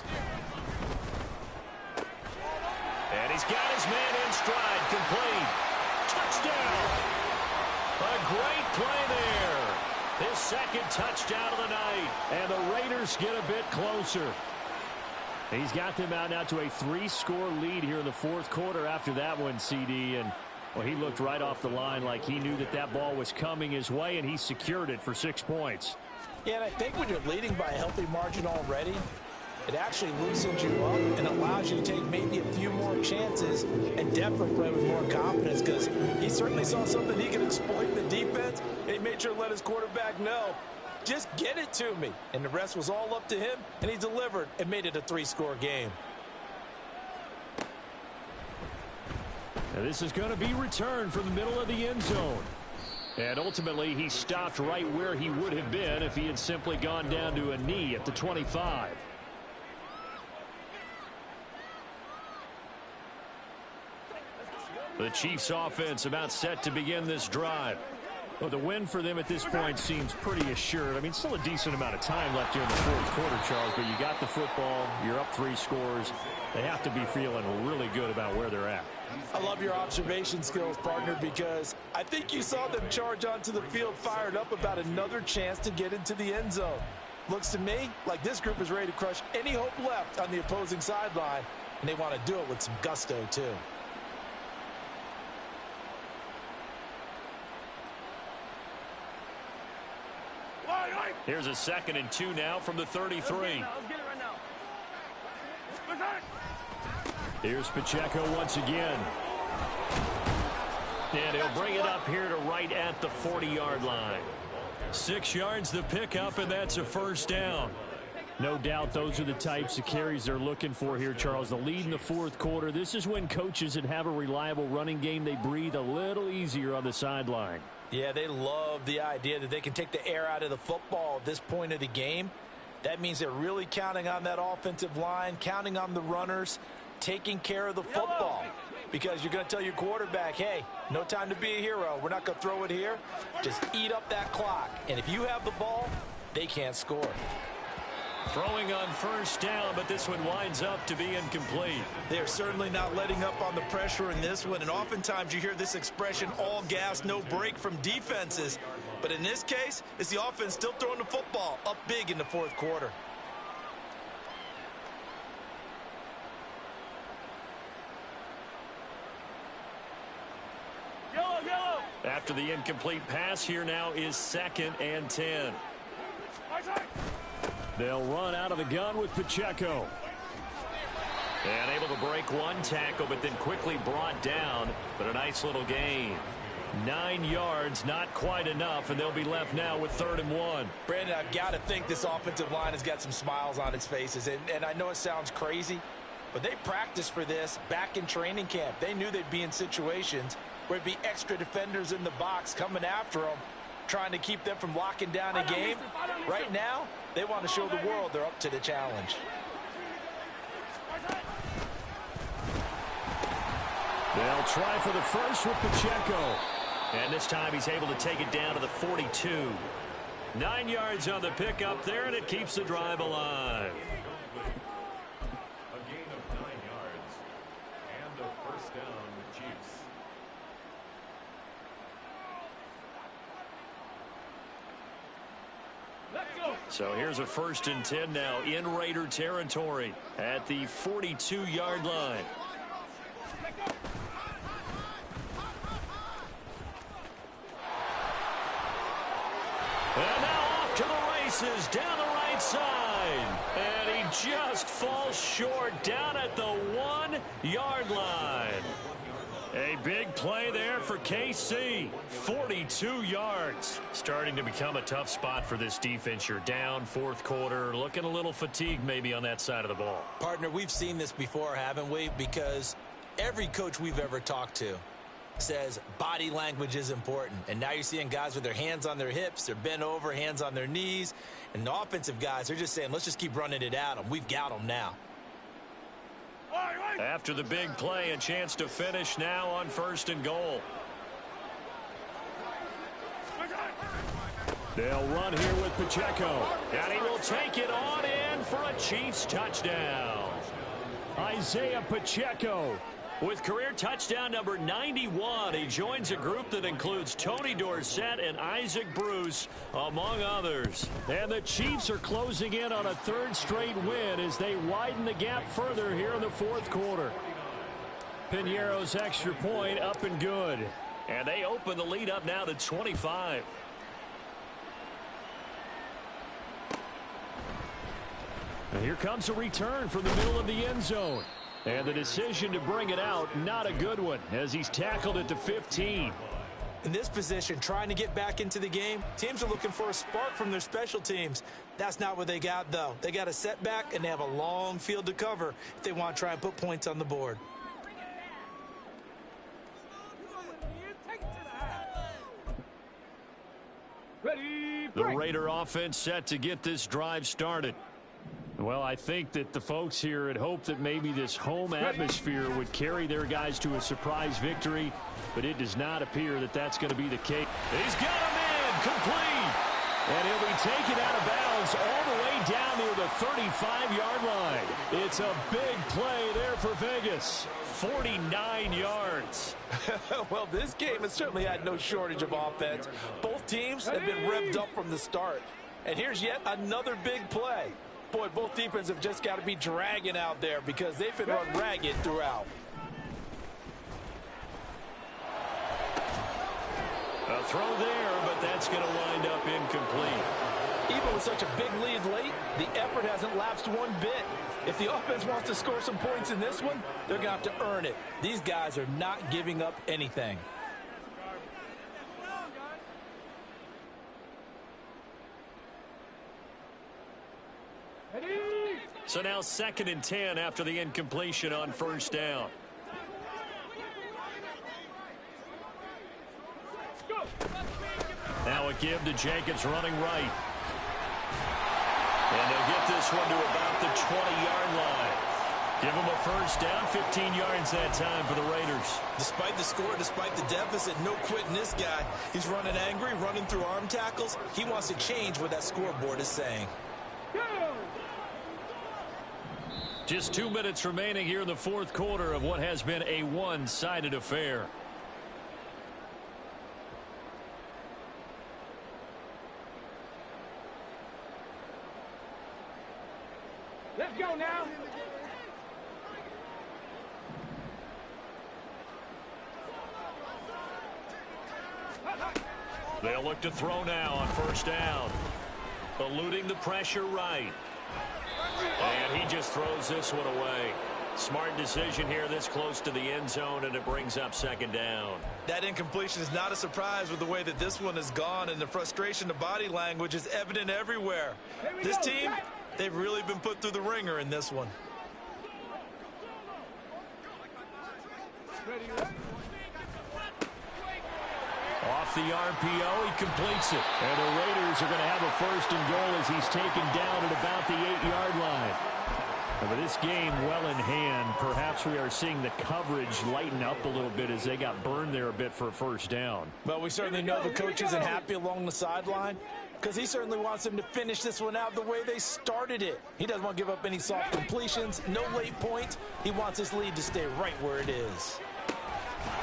And he's got his man in stride, complete. Touchdown! A great play there. His 2nd touchdown of the night. And the Raiders get a bit closer. He's got them out now to a 3-score lead here in the 4th quarter after that one, CD. And, well, he looked right off the line like he knew that that ball was coming his way, and he secured it for 6 points. Yeah, and I think when you're leading by a healthy margin already, it actually loosens you up and allows you to take maybe a few more chances and definitely play with more confidence because he certainly saw something he could exploit in the defense, and he made sure to let his quarterback know, just get it to me. And the rest was all up to him, and he delivered and made it a 3-score game. Now this is going to be returned from the middle of the end zone. And ultimately, he stopped right where he would have been if he had simply gone down to a knee at the 25. The Chiefs offense about set to begin this drive. Well, the win for them at this point seems pretty assured. I mean, still a decent amount of time left here in the 4th quarter, Charles, but you got the football, you're up 3 scores. They have to be feeling really good about where they're at. I love your observation skills, partner, because I think you saw them charge onto the field fired up about another chance to get into the end zone. Looks to me like this group is ready to crush any hope left on the opposing sideline, and they want to do it with some gusto, too. Here's a 2nd and 2 now from the 33. Here's Pacheco once again. And he'll bring it up here to right at the 40-yard line. 6 yards the pickup, and that's a first down. No doubt those are the types of carries they're looking for here, Charles. The lead in the 4th quarter. This is when coaches that have a reliable running game, they breathe a little easier on the sideline. Yeah, they love the idea that they can take the air out of the football at this point of the game. That means they're really counting on that offensive line, counting on the runners, taking care of the football. Because you're going to tell your quarterback, hey, no time to be a hero. We're not going to throw it here. Just eat up that clock. And if you have the ball, they can't score. Throwing on first down, but this one winds up to be incomplete. They're certainly not letting up on the pressure in this one, and oftentimes you hear this expression, all gas, no break from defenses. But in this case, it's the offense still throwing the football up big in the 4th quarter. After the incomplete pass, here now is 2nd and 10. They'll run out of the gun with Pacheco. And able to break one tackle, but then quickly brought down. But a nice little gain. 9 yards, not quite enough, and they'll be left now with 3rd and 1. Brandon, I've got to think this offensive line has got some smiles on its faces. And I know it sounds crazy, but they practiced for this back in training camp. They knew they'd be in situations where it'd be extra defenders in the box coming after them, trying to keep them from locking down a game. Right now, they want to show the world they're up to the challenge. They'll try for the first with Pacheco. And this time he's able to take it down to the 42. 9 yards on the pickup there, and it keeps the drive alive. A gain of 9 yards and a first down with Chiefs. So here's a 1st and 10 now in Raider territory at the 42-yard line. And now off to the races down the right side. And he just falls short down at the 1-yard line. A big play there for KC. 42 yards. Starting to become a tough spot for this defense. You're down 4th quarter. Looking a little fatigued maybe on that side of the ball. Partner, we've seen this before, haven't we? Because every coach we've ever talked to says body language is important. And now you're seeing guys with their hands on their hips, they're bent over, hands on their knees. And the offensive guys, they're just saying, let's just keep running it at them. We've got them now. After the big play, a chance to finish now on 1st and goal. They'll run here with Pacheco. And he will take it on in for a Chiefs touchdown. Isaiah Pacheco. With career touchdown number 91, he joins a group that includes Tony Dorsett and Isaac Bruce, among others. And the Chiefs are closing in on a 3rd straight win as they widen the gap further here in the 4th quarter. Piñeiro's extra point up and good. And they open the lead up now to 25. And here comes a return from the middle of the end zone. And the decision to bring it out, not a good one, as he's tackled at the 15. In this position, trying to get back into the game, teams are looking for a spark from their special teams. That's not what they got, though. They got a setback, and they have a long field to cover if they want to try and put points on the board. Ready, The Raider offense set to get this drive started. Well, I think that the folks here had hoped that maybe this home atmosphere would carry their guys to a surprise victory, but it does not appear that that's going to be the case. He's got him in, complete. And he'll be taken out of bounds all the way down near the 35-yard line. It's a big play there for Vegas. 49 yards. Well, this game has certainly had no shortage of offense. Both teams have been revved up from the start. And here's yet another big play. Boy, both defenses have just got to be dragging out there because they've been run ragged throughout. A throw there, but that's going to wind up incomplete. Even with such a big lead late, the effort hasn't lapsed one bit. If the offense wants to score some points in this one, they're going to have to earn it. These guys are not giving up anything. So now 2nd and 10 after the incompletion on 1st down. Now a give to Jacobs running right. And they'll get this one to about the 20-yard line. Give them a first down, 15 yards that time for the Raiders. Despite the score, despite the deficit, no quitting this guy. He's running angry, running through arm tackles. He wants to change what that scoreboard is saying. Just 2 minutes remaining here in the 4th quarter of what has been a one-sided affair. Let's go now. They'll look to throw now on 1st down. Eluding the pressure right. And he just throws this one away. Smart decision here this close to the end zone, and it brings up second down. That incompletion is not a surprise with the way that this one has gone, and the frustration, the body language is evident everywhere. This team, they've really been put through the ringer in this one. Off the RPO, he completes it. And the Raiders are going to have a first and goal as he's taken down at about the 8-yard line. And with this game well in hand, perhaps we are seeing the coverage lighten up a little bit as they got burned there a bit for a first down. Well, we certainly know the coach isn't happy along the sideline because he certainly wants them to finish this one out the way they started it. He doesn't want to give up any soft completions, no late points. He wants his lead to stay right where it is.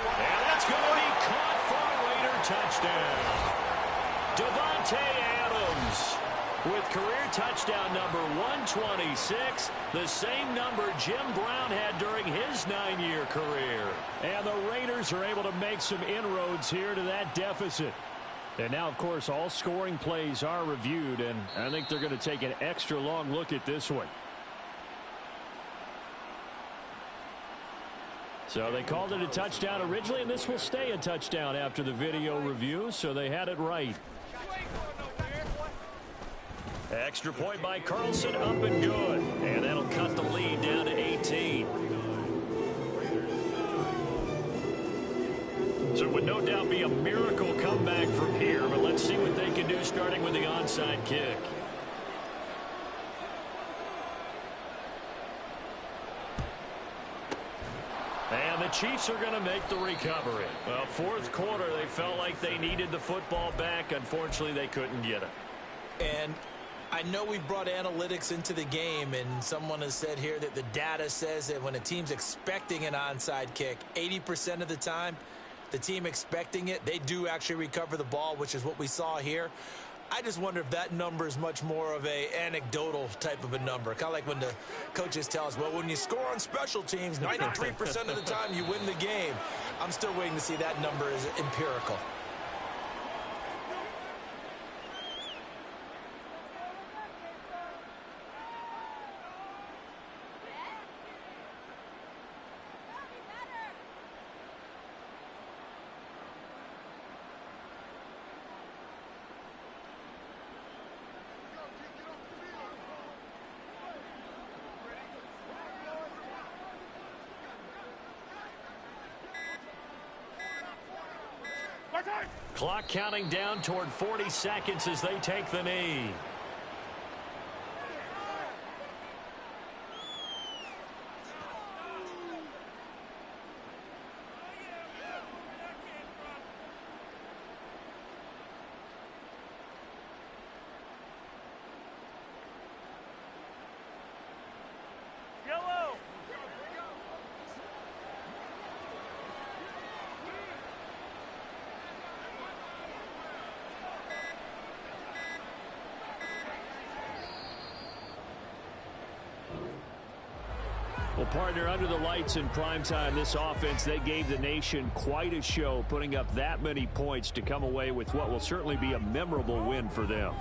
And that's going to be caught for a Raider touchdown. Devontae Adams with career touchdown number 126, the same number Jim Brown had during his 9-year career. And the Raiders are able to make some inroads here to that deficit. And now, of course, all scoring plays are reviewed, and I think they're going to take an extra long look at this one. So they called it a touchdown originally, and this will stay a touchdown after the video review, so they had it right. Extra point by Carlson, up and good. And that'll cut the lead down to 18. So it would no doubt be a miracle comeback from here, but let's see what they can do starting with the onside kick. And the Chiefs are going to make the recovery. Well, fourth quarter, they felt like they needed the football back. Unfortunately, they couldn't get it. And I know we've brought analytics into the game, and someone has said here that the data says that when a team's expecting an onside kick, 80% of the time, the team expecting it, they do actually recover the ball, which is what we saw here. I just wonder if that number is much more of a anecdotal type of a number. Kind of like when the coaches tell us, well, when you score on special teams, 93% of the time you win the game. I'm still waiting to see that number is empirical. Clock counting down toward 40 seconds as they take the knee. Well, partner, under the lights in primetime, this offense, they gave the nation quite a show, putting up that many points to come away with what will certainly be a memorable win for them.